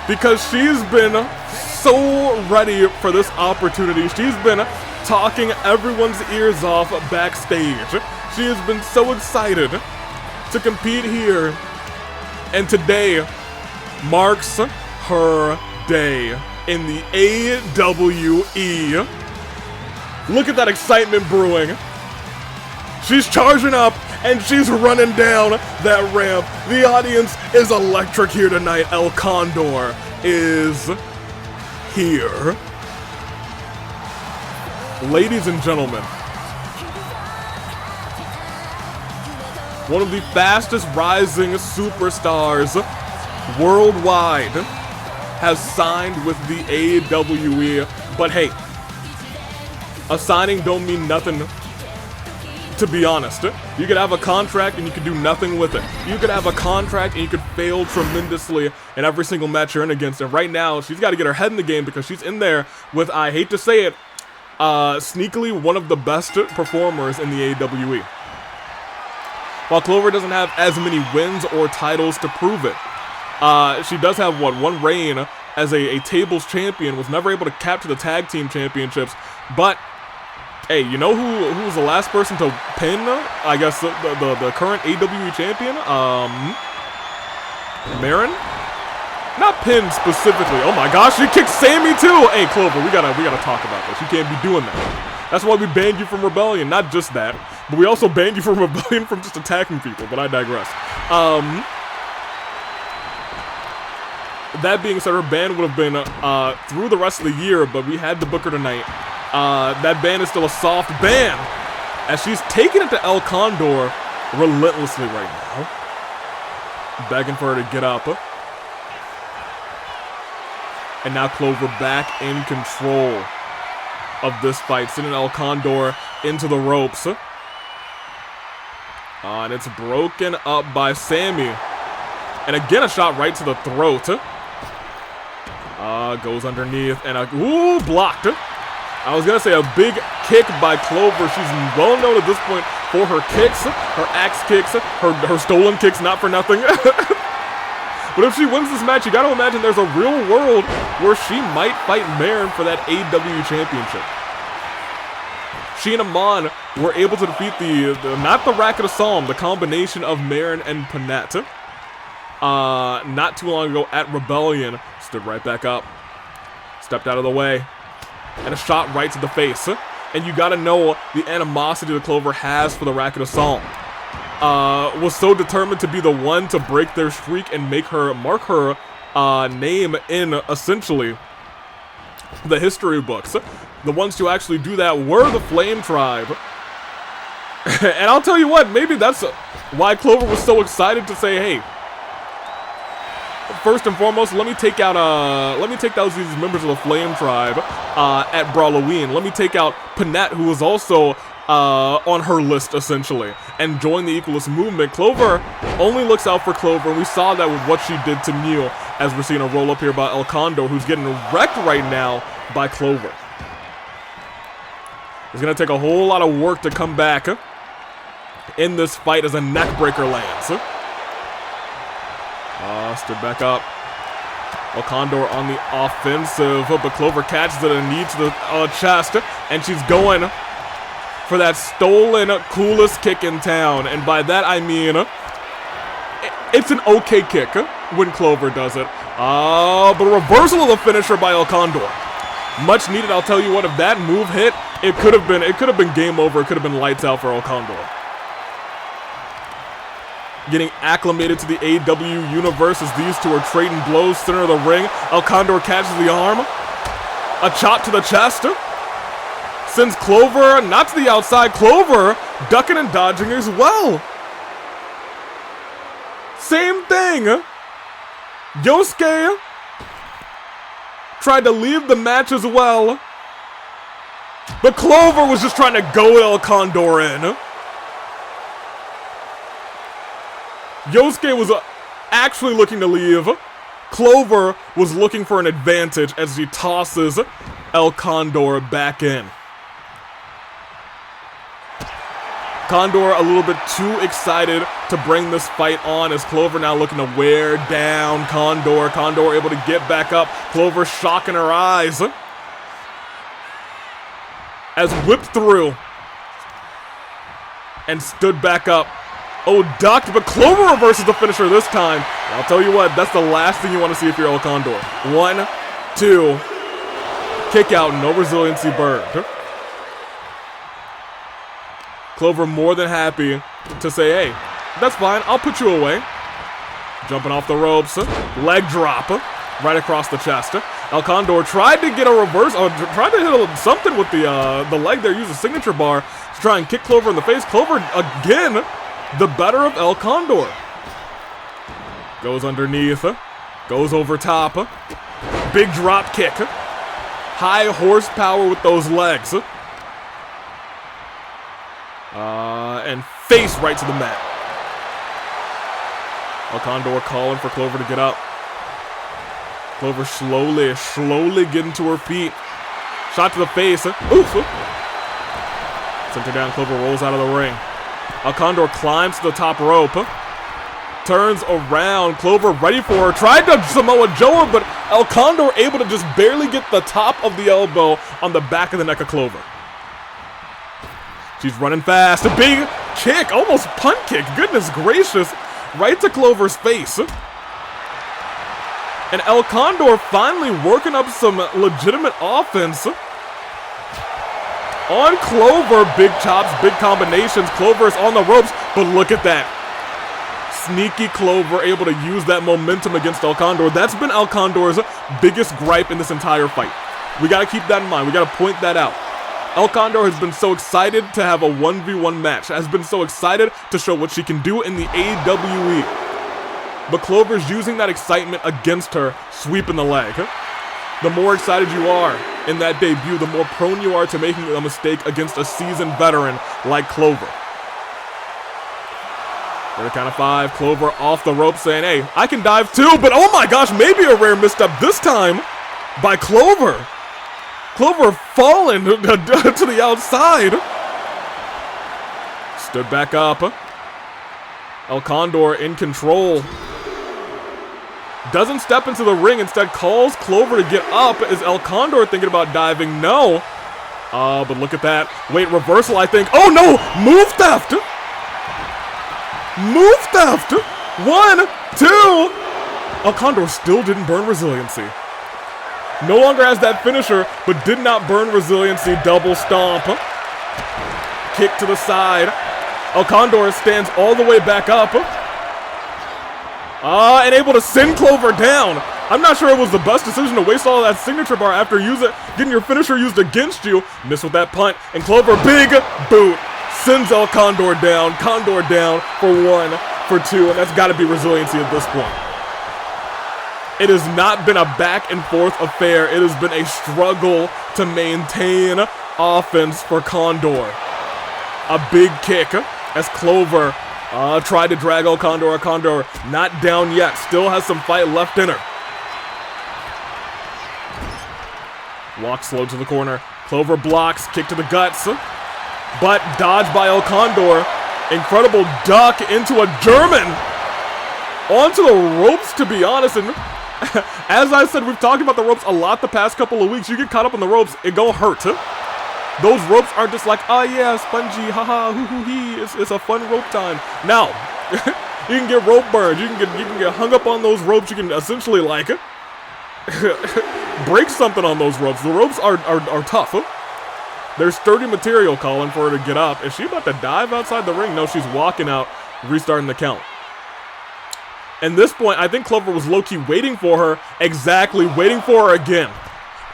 Because she's been so ready for this opportunity. She's been talking everyone's ears off backstage. She has been so excited to compete here. And today marks her day in the AWE. Look at that excitement brewing. She's charging up and she's running down that ramp. The audience is electric here tonight. El Condor is here. Ladies and gentlemen, one of the fastest rising superstars worldwide has signed with the AWE. But hey, a signing don't mean nothing, to be honest. You could have a contract and you could do nothing with it. You could have a contract and you could fail tremendously in every single match you're in against. And right now, she's got to get her head in the game because she's in there with, I hate to say it, sneakily one of the best performers in the AWE. While Clover doesn't have as many wins or titles to prove it, she does have, what, one reign as a tables champion, was never able to capture the tag team championships, but hey, you know who was the last person to pin, I guess, the current AWE champion? Marin? Not pin specifically. Oh my gosh, she kicked Sammy too! Hey, Clover, we gotta talk about this. You can't be doing that. That's why we banned you from Rebellion. Not just that, but we also banned you from Rebellion from just attacking people, but I digress. That being said, her ban would have been through the rest of the year, but we had to book her tonight. That ban is still a soft ban, as she's taking it to El Condor relentlessly right now. Begging for her to get up. And now Clover back in control of this fight, sending El Condor into the ropes. And it's broken up by Sammy. And again, a shot right to the throat. Goes underneath and ooh, blocked. I was gonna say a big kick by Clover. She's well known at this point for her kicks, her axe kicks, her stolen kicks, not for nothing. But if she wins this match, you gotta imagine there's a real world where she might fight Marin for that AW championship. She and Amon were able to defeat not the Racket of Psalm, the combination of Marin and Panette. Not too long ago at Rebellion. Stood right back up. Stepped out of the way. And a shot right to the face. And you gotta know the animosity that Clover has for the Racket of Psalm. Was so determined to be the one to break their streak and mark her name in, essentially, the history books. The ones to actually do that were the Flame Tribe. And I'll tell you what, maybe that's why Clover was so excited to say, hey, first and foremost, let me take out these members of the Flame Tribe at Brawloween. Let me take out Panette, who was also on her list, essentially, and join the Equalist Movement. Clover only looks out for Clover, and we saw that with what she did to Mew, as we're seeing a roll up here by El Condor, who's getting wrecked right now by Clover. It's going to take a whole lot of work to come back in this fight as a neckbreaker lands. Stood back up. El Condor on the offensive, but Clover catches it and knee to the chest, and she's going for that stolen coolest kick in town. And by that I mean, it's an okay kick when Clover does it. But a reversal of the finisher by El Condor. Much needed, I'll tell you what, if that move hit, it could have been game over. It could have been lights out for El Condor. Getting acclimated to the AW universe as these two are trading blows center of the ring. El Condor catches the arm. A chop to the chest. Sends Clover not to the outside. Clover ducking and dodging as well. Same thing. Yosuke tried to leave the match as well. But Clover was just trying to go El Condor in. Yosuke was actually looking to leave. Clover was looking for an advantage as he tosses El Condor back in. Condor a little bit too excited to bring this fight on as Clover now looking to wear down Condor. Condor able to get back up. Clover shocking her eyes. As whipped through and stood back up. Oh, ducked, but Clover reverses the finisher this time. I'll tell you what, that's the last thing you want to see if you're El Condor. 1, 2, kick out, no resiliency burned. Clover more than happy to say, hey, that's fine, I'll put you away. Jumping off the ropes, leg drop, right across the chest. El Condor tried to get a reverse, or tried to hit something with the leg there, use a signature bar to try and kick Clover in the face. Clover, again, the better of El Condor. Goes underneath, goes over top, big drop kick, high horsepower with those legs. And face right to the mat. El Condor calling for Clover to get up. Clover slowly getting to her feet. Shot to the face. Oof. Sent her down. Clover rolls out of the ring. El Condor climbs to the top rope. Turns around. Clover ready for her. Tried to Samoa Joe her, but El Condor able to just barely get the top of the elbow on the back of the neck of Clover. She's running fast. A big kick. Almost punt kick. Goodness gracious. Right to Clover's face. And El Condor finally working up some legitimate offense. On Clover, big chops, big combinations. Clover is on the ropes, but look at that. Sneaky Clover able to use that momentum against El Condor. That's been El Condor's biggest gripe in this entire fight. We got to keep that in mind. We got to point that out. El Condor has been so excited to have a 1v1 match, has been so excited to show what she can do in the AWE. But Clover's using that excitement against her, sweeping the leg. The more excited you are in that debut, the more prone you are to making a mistake against a seasoned veteran like Clover. For the count of 5, Clover off the rope saying, hey, I can dive too, but oh my gosh, maybe a rare misstep this time by Clover. Clover falling to the outside. Stood back up. El Condor in control. Doesn't step into the ring, instead calls Clover to get up. Is El Condor thinking about diving? No. But look at that. Wait, reversal, I think. Oh no! Move theft! Move theft! 1, 2! El Condor still didn't burn resiliency. No longer has that finisher, but did not burn resiliency. Double stomp. Kick to the side. El Condor stands all the way back up. And able to send Clover down. I'm not sure it was the best decision to waste all of that signature bar after getting your finisher used against you. Miss with that punt. And Clover, big boot. Sends El Condor down. Condor down for 1, for 2. And that's got to be resiliency at this point. It has not been a back and forth affair. It has been a struggle to maintain offense for Condor. A big kick as Clover tried to drag El Condor. El Condor not down yet. Still has some fight left in her. Walk slow to the corner. Clover blocks. Kick to the guts. But dodged by El Condor. Incredible duck into a German. Onto the ropes, to be honest. And as I said, we've talked about the ropes a lot the past couple of weeks. You get caught up on the ropes, it gon' hurt. Those ropes aren't just like, oh yeah, spongy, haha, hoo-hoo-hee, it's a fun rope time. Now, you can get rope burned, you can get hung up on those ropes, you can essentially like break something on those ropes. The ropes are tough. There's sturdy material calling for her to get up. Is she about to dive outside the ring? No, she's walking out, restarting the count. And this point, I think Clover was low-key waiting for her, exactly, waiting for her again.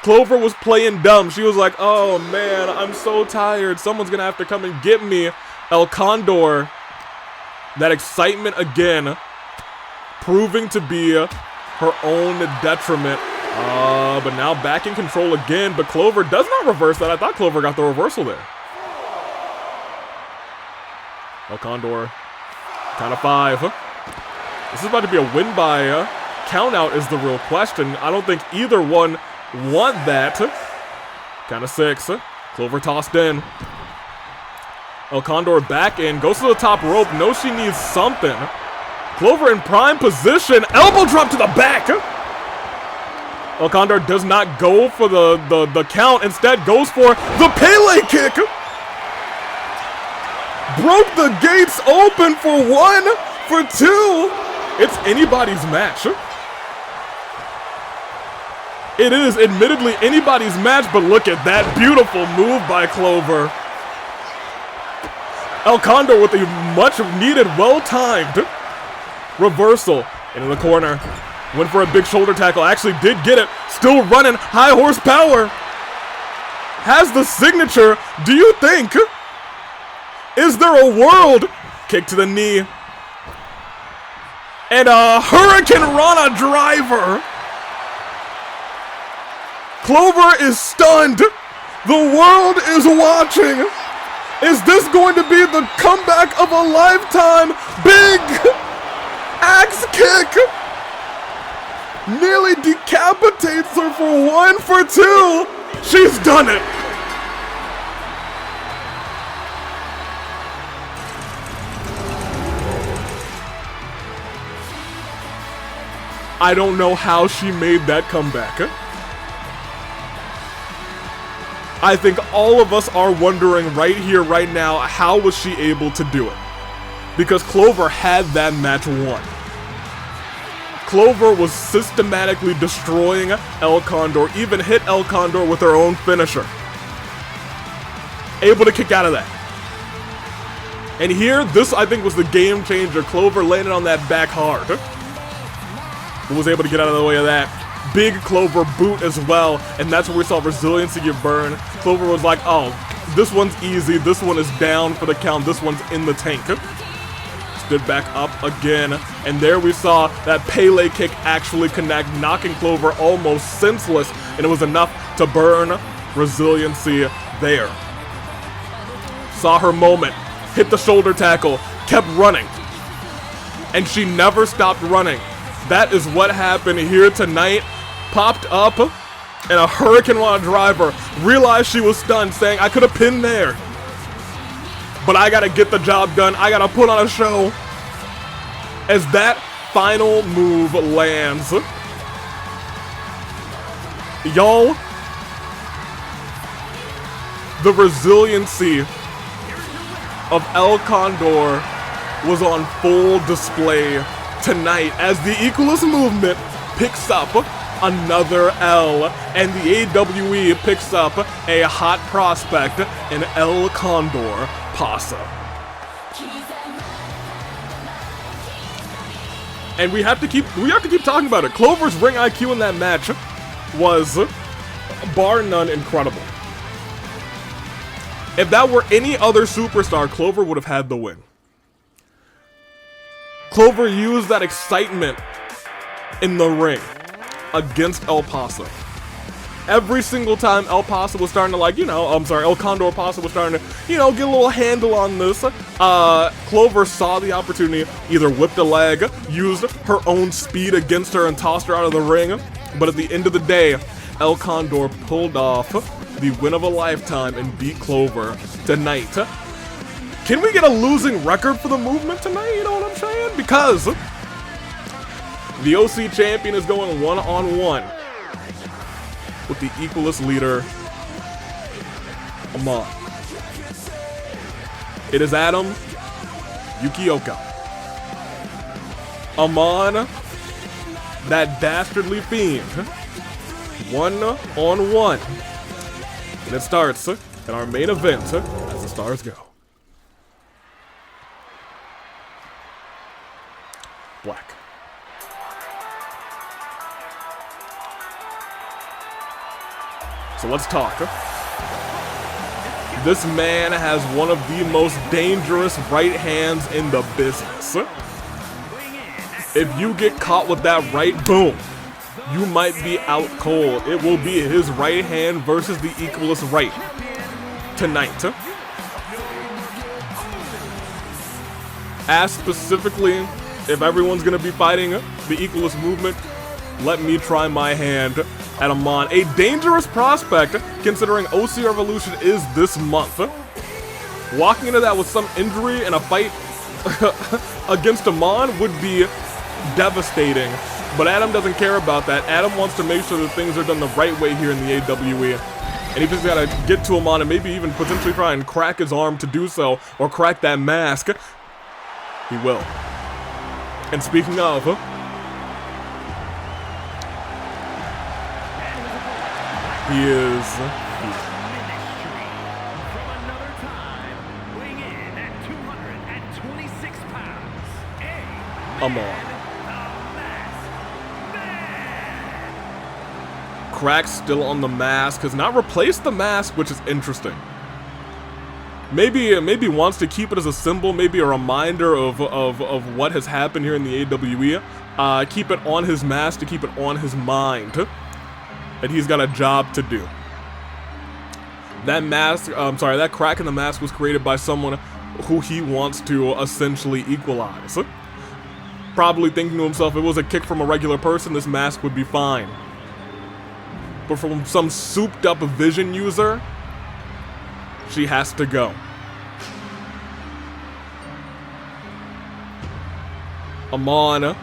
Clover was playing dumb. She was like, oh man, I'm so tired. Someone's gonna have to come and get me. El Condor, that excitement again, proving to be her own detriment. But now back in control again, but Clover does not reverse that. I thought Clover got the reversal there. El Condor, count of 5. This is about to be a win by count out is the real question. I don't think either one want that. Count of 6. Clover tossed in. El Condor back in, goes to the top rope, knows she needs something. Clover in prime position, elbow drop to the back. El Condor does not go for the count, instead goes for the Pele kick. Broke the gates open for 1, for 2. It's anybody's match. It is admittedly anybody's match, but look at that beautiful move by Clover. El Condor with a much needed, well-timed reversal into the corner. Went for a big shoulder tackle, actually did get it. Still running, high horsepower. Has the signature, do you think? Is there a world? Kick to the knee. And a Hurricane Rana driver. Clover is stunned. The world is watching. Is this going to be the comeback of a lifetime? Big axe kick. Nearly decapitates her for 1, for 2. She's done it. I don't know how she made that comeback. I think all of us are wondering right here, right now, how was she able to do it? Because Clover had that match won. Clover was systematically destroying El Condor, even hit El Condor with her own finisher. Able to kick out of that. And here, this I think was the game changer. Clover landed on that back hard. But was able to get out of the way of that. Big Clover boot as well, and that's where we saw resiliency get burned. Clover was like, oh, this one's easy, this one is down for the count, this one's in the tank. Stood back up again, and there we saw that Pele kick actually connect, knocking Clover almost senseless, and it was enough to burn resiliency there. Saw her moment, hit the shoulder tackle, kept running, and she never stopped running. That is what happened here tonight. Popped up, and a Hurricane Rana driver realized she was stunned, saying, I could have pinned there, but I gotta get the job done. I gotta put on a show. As that final move lands, y'all, the resiliency of El Condor was on full display tonight as the Equalist Movement picks up another L, and the AWE picks up a hot prospect in El Condor Pasa. And we have to keep talking about it. Clover's ring IQ in that match was, bar none, incredible. If that were any other superstar, Clover would have had the win. Clover used that excitement in the ring against El Pasa. Every single time El Pasa was starting to El Condor Pasa was starting to, get a little handle on this, Clover saw the opportunity, either whipped a leg, used her own speed against her and tossed her out of the ring, but at the end of the day, El Condor pulled off the win of a lifetime and beat Clover tonight. Can we get a losing record for the movement tonight? You know what I'm saying? Because the OC champion is going one-on-one with the Equalist leader, Amon. It is Adam Yukiyoko. Amon, that dastardly fiend, one-on-one. And it starts in our main event as the stars go. Black. So let's talk. This man has one of the most dangerous right hands in the business. If you get caught with that right, boom, you might be out cold. It will be his right hand versus the Equalist right tonight. Ask specifically if everyone's going to be fighting the Equalist Movement. Let me try my hand at Amon. A dangerous prospect considering OC Revolution is this month. Walking into that with some injury and a fight against Amon would be devastating. But Adam doesn't care about that. Adam wants to make sure that things are done the right way here in the AWE. And he just gotta get to Amon and maybe even potentially try and crack his arm to do so, or crack that mask. He will. And speaking of, he is Amon. Crack still on the mask, has not replaced the mask, which is interesting. Maybe wants to keep it as a symbol, maybe a reminder of what has happened here in the AWE. Keep it on his mask to keep it on his mind. That he's got a job to do. That mask, that crack in the mask was created by someone who he wants to essentially equalize. Probably thinking to himself, if it was a kick from a regular person, this mask would be fine. But from some souped up vision user, she has to go. Amon,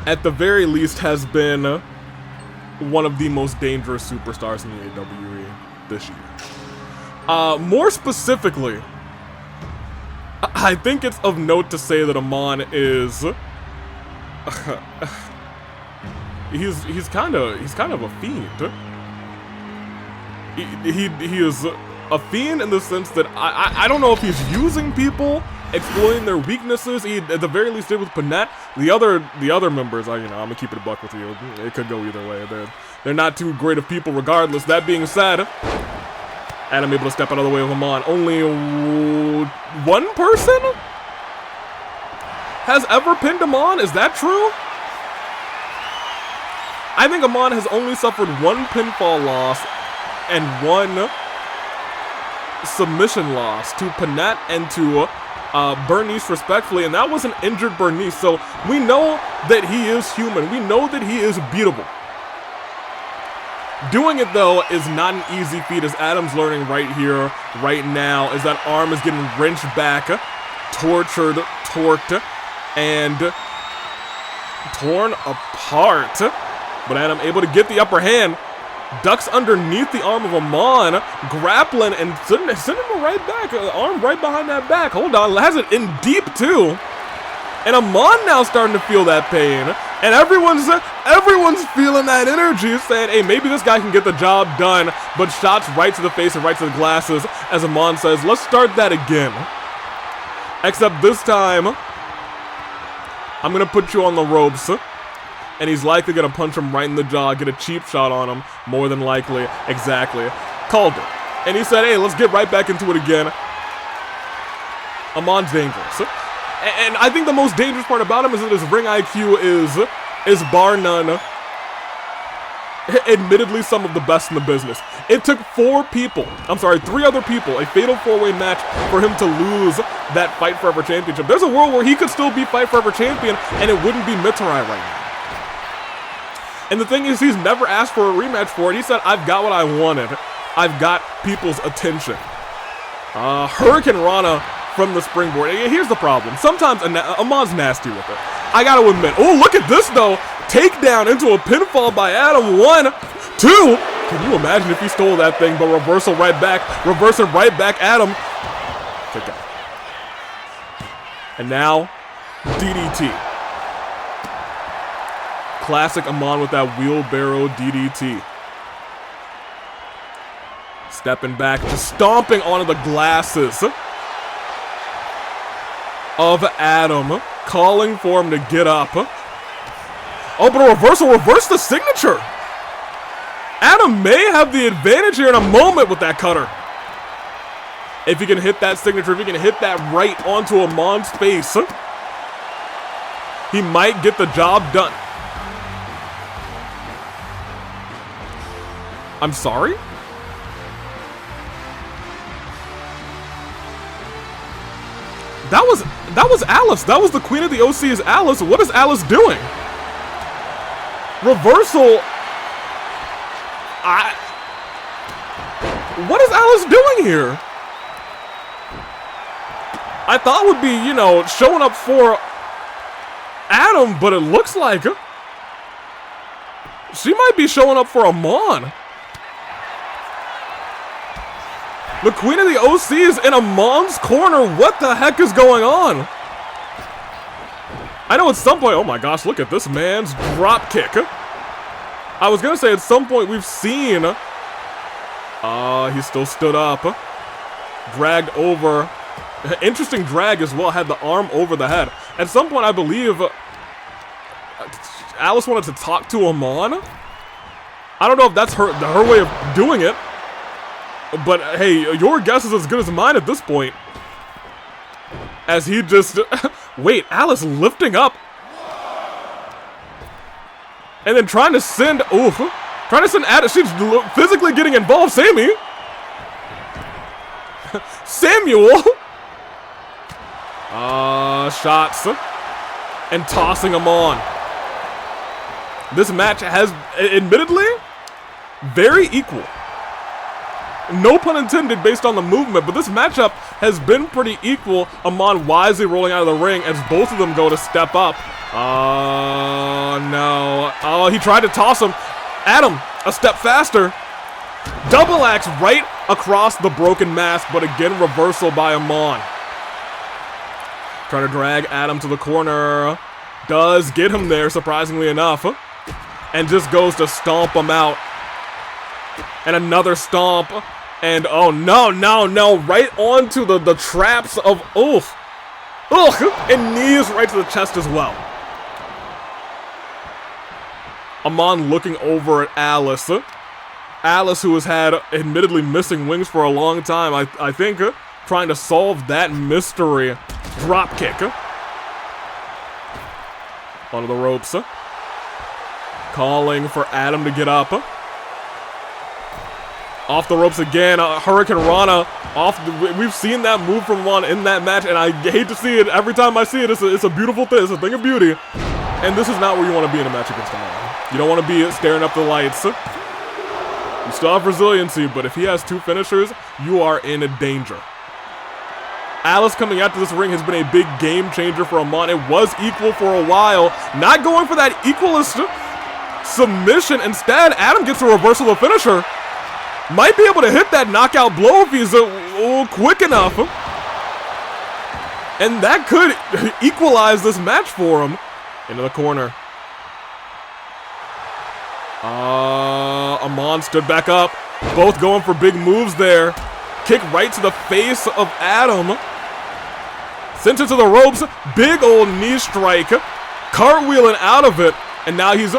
at the very least, has been one of the most dangerous superstars in the AWE this year. More specifically, I think it's of note to say that Amon is he's kind of a fiend. He is a fiend in the sense that I don't know if he's using people, exploiting their weaknesses. He at the very least did with Panette. The other members, I'm gonna keep it a buck with you. It could go either way. They're not too great of people regardless. That being said, Adam able to step out of the way of Amon. Only one person has ever pinned Amon. Is that true? I think Amon has only suffered one pinfall loss and one submission loss to Panette and to Bernice respectfully, and that was an injured Bernice, so we know that he is human. We know that he is beatable. Doing it, though, is not an easy feat, as Adam's learning right here, right now, as that arm is getting wrenched back, tortured, torqued, and torn apart. But Adam able to get the upper hand, ducks underneath the arm of Amon, grappling and sending him right back, arm right behind that back. Hold on, has it in deep too. And Amon now starting to feel that pain. And everyone's feeling that energy, saying, hey, maybe this guy can get the job done. But shots right to the face and right to the glasses, as Amon says, let's start that again. Except this time, I'm gonna put you on the ropes. And he's likely gonna punch him right in the jaw, get a cheap shot on him, more than likely. Exactly. Called it. And he said, hey, let's get right back into it again. Amon's dangerous. And I think the most dangerous part about him is that his ring IQ is bar none, admittedly some of the best in the business. It took three other people, a fatal four-way match for him to lose that Fight Forever Championship. There's a world where he could still be Fight Forever Champion and it wouldn't be Mitarai right now. And the thing is, he's never asked for a rematch for it. He said, I've got what I wanted. I've got people's attention. Hurricane Rana from the springboard. Here's the problem. Sometimes Amon's nasty with it. I gotta admit. Oh, look at this, though. Takedown into a pinfall by Adam. 1, 2. Can you imagine if he stole that thing, but reversal right back. Reversing right back, Adam. Take out. And now, DDT. Classic Amon with that wheelbarrow DDT. Stepping back, just stomping onto the glasses of Adam, calling for him to get up. Oh, but a reversal, reverse the signature. Adam may have the advantage here in a moment with that cutter. If he can hit that signature, if he can hit that right onto Amon's face, he might get the job done. I'm sorry? That was Alice. That was the queen of the OC's Alice. What is Alice doing? Reversal. What is Alice doing here? I thought would be, you know, showing up for Adam, but it looks like she might be showing up for Amon. The queen of the OC is in Amon's corner. What the heck is going on? I know at some point, oh my gosh, look at this man's drop kick. I was gonna say at some point we've seen, he still stood up, dragged over. Interesting drag as well, had the arm over the head. At some point I believe Alice wanted to talk to Amon. I don't know if that's her way of doing it. But hey, your guess is as good as mine at this point. As he just... Wait, Alice lifting up. And then trying to send... Oof. Trying to send Adam... She's physically getting involved. Sammy. Samuel. Shots. And tossing him on. This match has, admittedly, very equal. No pun intended based on the movement, but this matchup has been pretty equal. Amon wisely rolling out of the ring as both of them go to step up. Oh, no. Oh, he tried to toss him. Adam, a step faster. Double axe right across the broken mask, but again, reversal by Amon. Trying to drag Adam to the corner. Does get him there, surprisingly enough. And just goes to stomp him out. And another stomp. And oh no, no, no. Right onto the traps of oof. Ugh. And knees right to the chest as well. Amon looking over at Alice. Alice, who has had admittedly missing wings for a long time. I think trying to solve that mystery. Drop kick. Onto the ropes. Calling for Adam to get up. Off the ropes again. Hurricane Rana. We've seen that move from Amon in that match, and I hate to see it. Every time I see it, it's a beautiful thing. It's a thing of beauty. And this is not where you want to be in a match against Amon. You don't want to be staring up the lights. You still have resiliency, but if he has two finishers, you are in danger. Alice coming out to this ring has been a big game changer for Amon. It was equal for a while. Not going for that Equalist submission. Instead, Adam gets a reversal of finisher. Might be able to hit that knockout blow if he's quick enough. And that could equalize this match for him. Into the corner. Amon stood back up. Both going for big moves there. Kick right to the face of Adam. Sent it to the ropes. Big old knee strike. Cartwheeling out of it. And now he's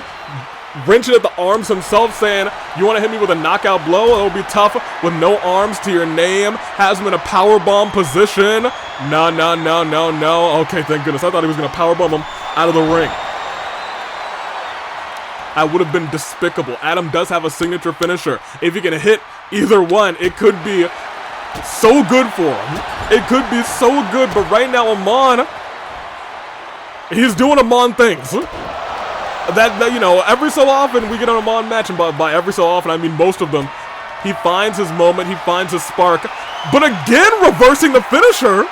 wrenching at the arms himself, saying, you want to hit me with a knockout blow? It'll be tough with no arms to your name. Has him in a powerbomb position. No, no, no, no, no. Okay, thank goodness. I thought he was going to powerbomb him out of the ring. I would have been despicable. Adam does have a signature finisher. If he can hit either one, it could be so good for him. It could be so good, but right now, Amon, he's doing Amon things. That, you know, every so often we get an Amon match, and by every so often, I mean most of them, he finds his moment, he finds his spark, but again, reversing the finisher.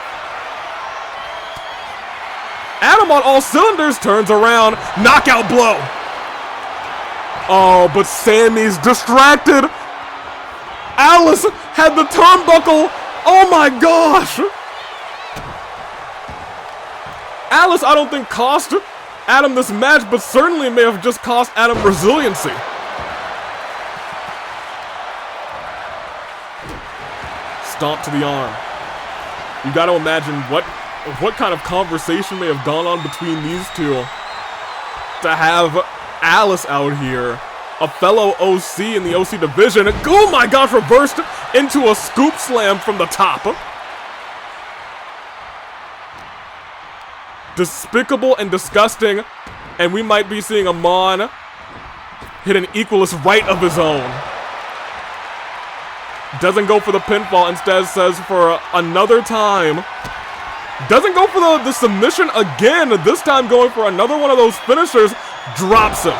Adam on all cylinders turns around, knockout blow. Oh, but Sammy's distracted. Alice had the turnbuckle. Oh my gosh. Alice, I don't think cost Adam this match, but certainly may have just cost Adam resiliency. Stomp to the arm. You got to imagine what kind of conversation may have gone on between these two to have Alice out here a fellow OC in the OC division. Oh my gosh, reversed into a scoop slam from the top. Despicable and disgusting, and we might be seeing Amon hit an Equalist right of his own. Doesn't go for the pinfall, instead says for another time. Doesn't go for the submission again, this time going for another one of those finishers. Drops him.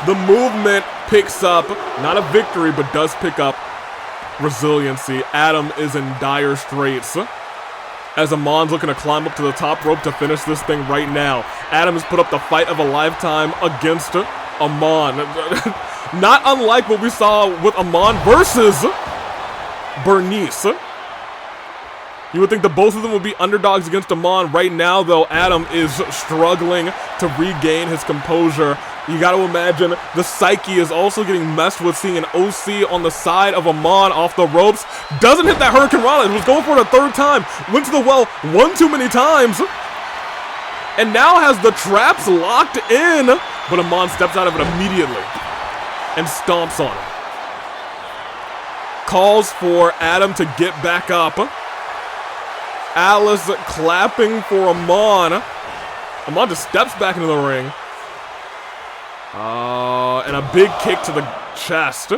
The movement picks up, not a victory, but does pick up resiliency. Adam is in dire straits, as Amon's looking to climb up to the top rope to finish this thing right now. Adam has put up the fight of a lifetime against Amon. Not unlike what we saw with Amon versus Bernice. You would think that both of them would be underdogs against Amon. Right now, though, Adam is struggling to regain his composure. You gotta imagine the psyche is also getting messed with, seeing an OC on the side of Amon off the ropes. Doesn't hit that Hurricane Rana. He was going for it a third time. Went to the well one too many times. And now has the traps locked in. But Amon steps out of it immediately and stomps on him. Calls for Adam to get back up. Alice clapping for Amon. Amon just steps back into the ring. And a big kick to the chest.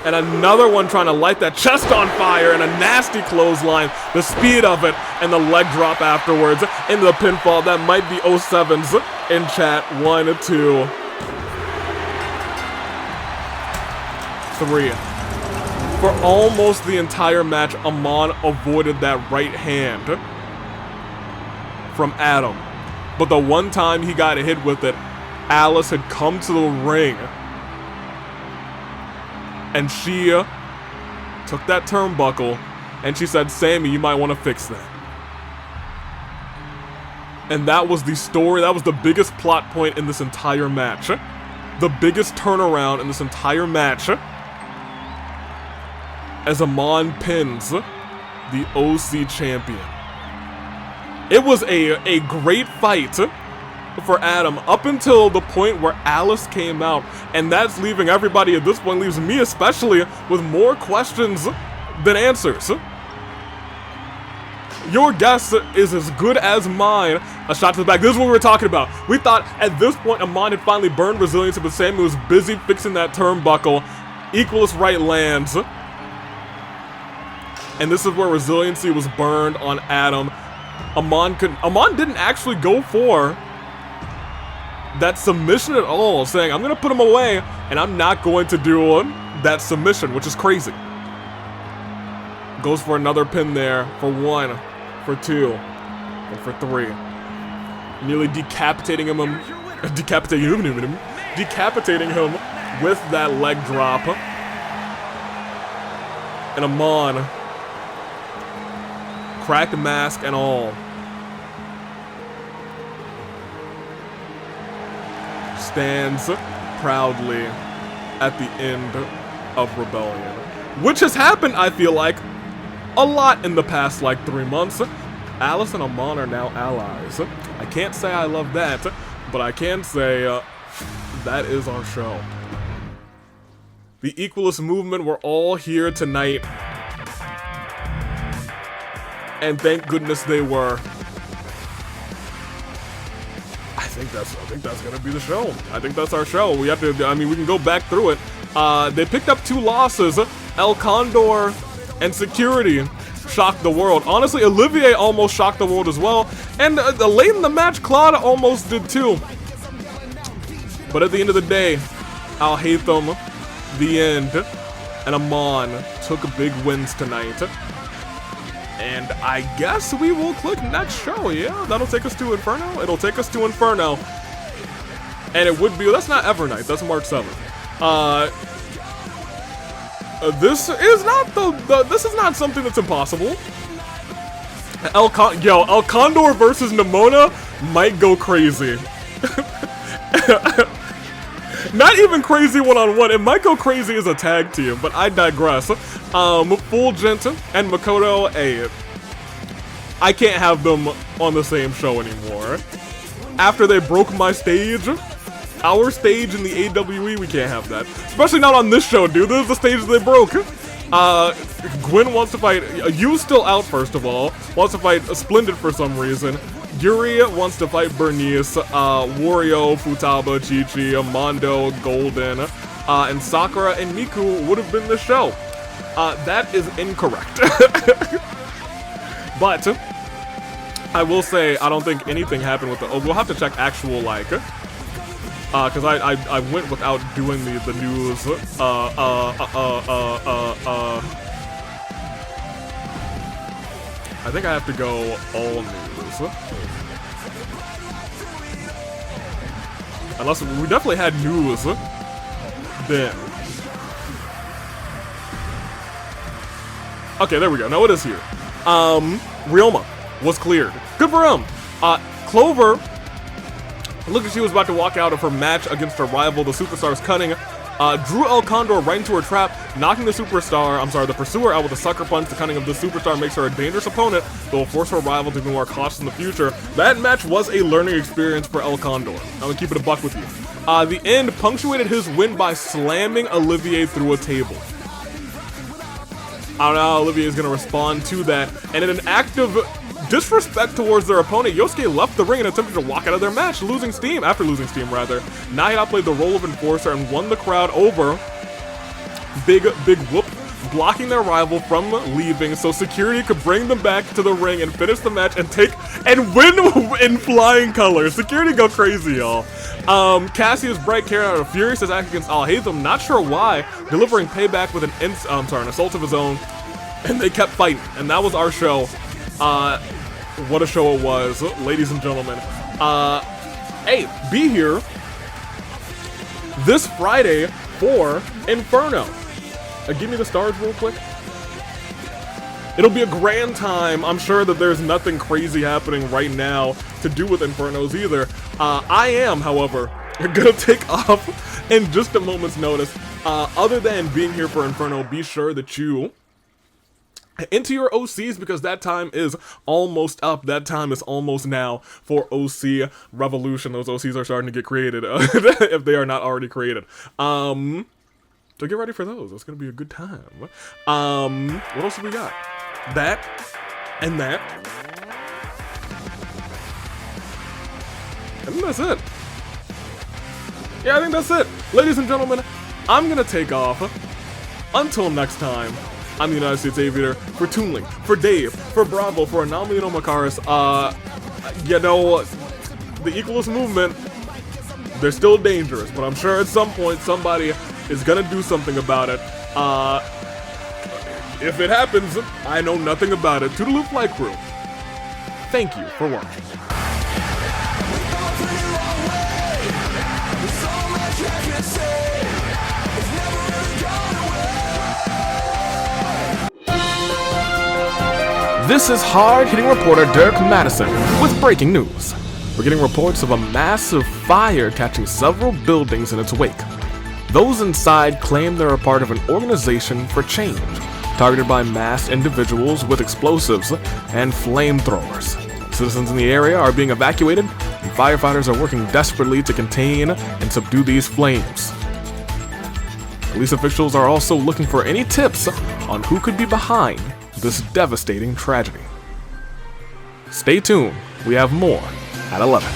And another one trying to light that chest on fire, and a nasty clothesline. The speed of it, and the leg drop afterwards into the pinfall. That might be 07s in chat. 1, 2, 3. For almost the entire match, Amon avoided that right hand from Adam. But the one time he got hit with it, Alice had come to the ring, and she took that turnbuckle, and she said, "Sammy, you might want to fix that." And that was the story. That was the biggest plot point in this entire match. The biggest turnaround in this entire match, as Amon pins the OC champion. It was a great fight for Adam up until the point where Alice came out, and that's leaving everybody at this point, leaves me especially, with more questions than answers. Your guess is as good as mine. A shot to the back. This is what we were talking about. We thought at this point Amon had finally burned resiliency, but Sammy was busy fixing that turnbuckle. Equalist right lands, and this is where resiliency was burned on Adam. Amon didn't actually go for that submission at all, saying, "I'm gonna put him away, and I'm not going to do that submission," which is crazy. Goes for another pin there, for 1, for 2, and for 3. Nearly decapitating him with that leg drop. And Amon, cracked mask and all, stands proudly at the end of Rebellion, which has happened, I feel like, a lot in the past 3 months. Alice and Amon are now allies. I can't say I love that, but I can say that is our show. The Equalist Movement were all here tonight, and thank goodness they were. I think that's gonna be the show. I think that's our show. We have to, we can go back through it. They picked up 2 losses. El Condor and Security shocked the world. Honestly, Olivier almost shocked the world as well. And late in the match, Claude almost did too. But at the end of the day, Alhaitham, the end, and Amon took big wins tonight. And I guess we will click next show. Yeah, that'll take us to Inferno. It'll take us to Inferno. And it would be, that's not Evernight, that's March 7th. This is not something that's impossible. El Condor versus Nimona might go crazy. Not even crazy one-on-one, it might go crazy as a tag team, but I digress. Fulgent and Makoto, hey, I can't have them on the same show anymore. After they broke my stage Our stage in the AWE, we can't have that. Especially not on this show, dude. This is the stage they broke. Gwen wants to fight. Yu's still out, first of all. Wants to fight Splendid for some reason. Yuri wants to fight Bernice. Wario, Futaba, Chi-Chi, Mondo, Golden, and Sakura and Miku would have been the show. That is incorrect. But I will say I don't think anything happened with the. Oh, we'll have to check actual like. Because I went without doing the news. I think I have to go all news. Unless we definitely had news. Then. Okay, there we go. No, it is here. Ryoma was cleared. Good for him. Clover. Looked like she was about to walk out of her match against her rival, the Superstar's Cunning. Drew El Condor right into her trap, knocking the pursuer out with a sucker punch. The Cunning of the Superstar makes her a dangerous opponent that will force her rival to be more cautious in the future. That match was a learning experience for El Condor. I'm gonna keep it a buck with you. The end punctuated his win by slamming Olivier through a table. I don't know how Olivier is gonna respond to that. And in an act of disrespect towards their opponent, Yosuke left the ring and attempted to walk out of their match, after losing steam. Nahida played the role of enforcer and won the crowd over. Big whoop, blocking their rival from leaving so security could bring them back to the ring and finish the match and win in flying colors. Security go crazy, y'all. Cassius Bright carried out a furious attack against Alhaitham, not sure why, delivering payback with an assault of his own, and they kept fighting, and that was our show. What a show it was, ladies and gentlemen. Hey, be here this Friday for Inferno. Give me the stars real quick. It'll be a grand time. I'm sure that there's nothing crazy happening right now to do with Infernos either. I am, however, gonna take off in just a moment's notice. Other than being here for Inferno, be sure that you into your OCs, because that time is almost up. That time is almost now for OC Revolution. Those OCs are starting to get created if they are not already created. So get ready for those. It's gonna be a good time. What else have we got? That and that. I think that's it. Yeah, I think that's it. Ladies and gentlemen, I'm gonna take off. Until next time, I'm the United States Aviator, for Toonlink, for Dave, for Bravo, for Anomalino Makaris. You know, the Equalist Movement, they're still dangerous, but I'm sure at some point somebody is gonna do something about it. If it happens, I know nothing about it. Toodaloo Flight Crew, thank you for watching. This is hard-hitting reporter Dirk Madison with breaking news. We're getting reports of a massive fire catching several buildings in its wake. Those inside claim they're a part of an organization for change, targeted by masked individuals with explosives and flamethrowers. Citizens in the area are being evacuated, and firefighters are working desperately to contain and subdue these flames. Police officials are also looking for any tips on who could be behind this devastating tragedy. Stay tuned, we have more at 11.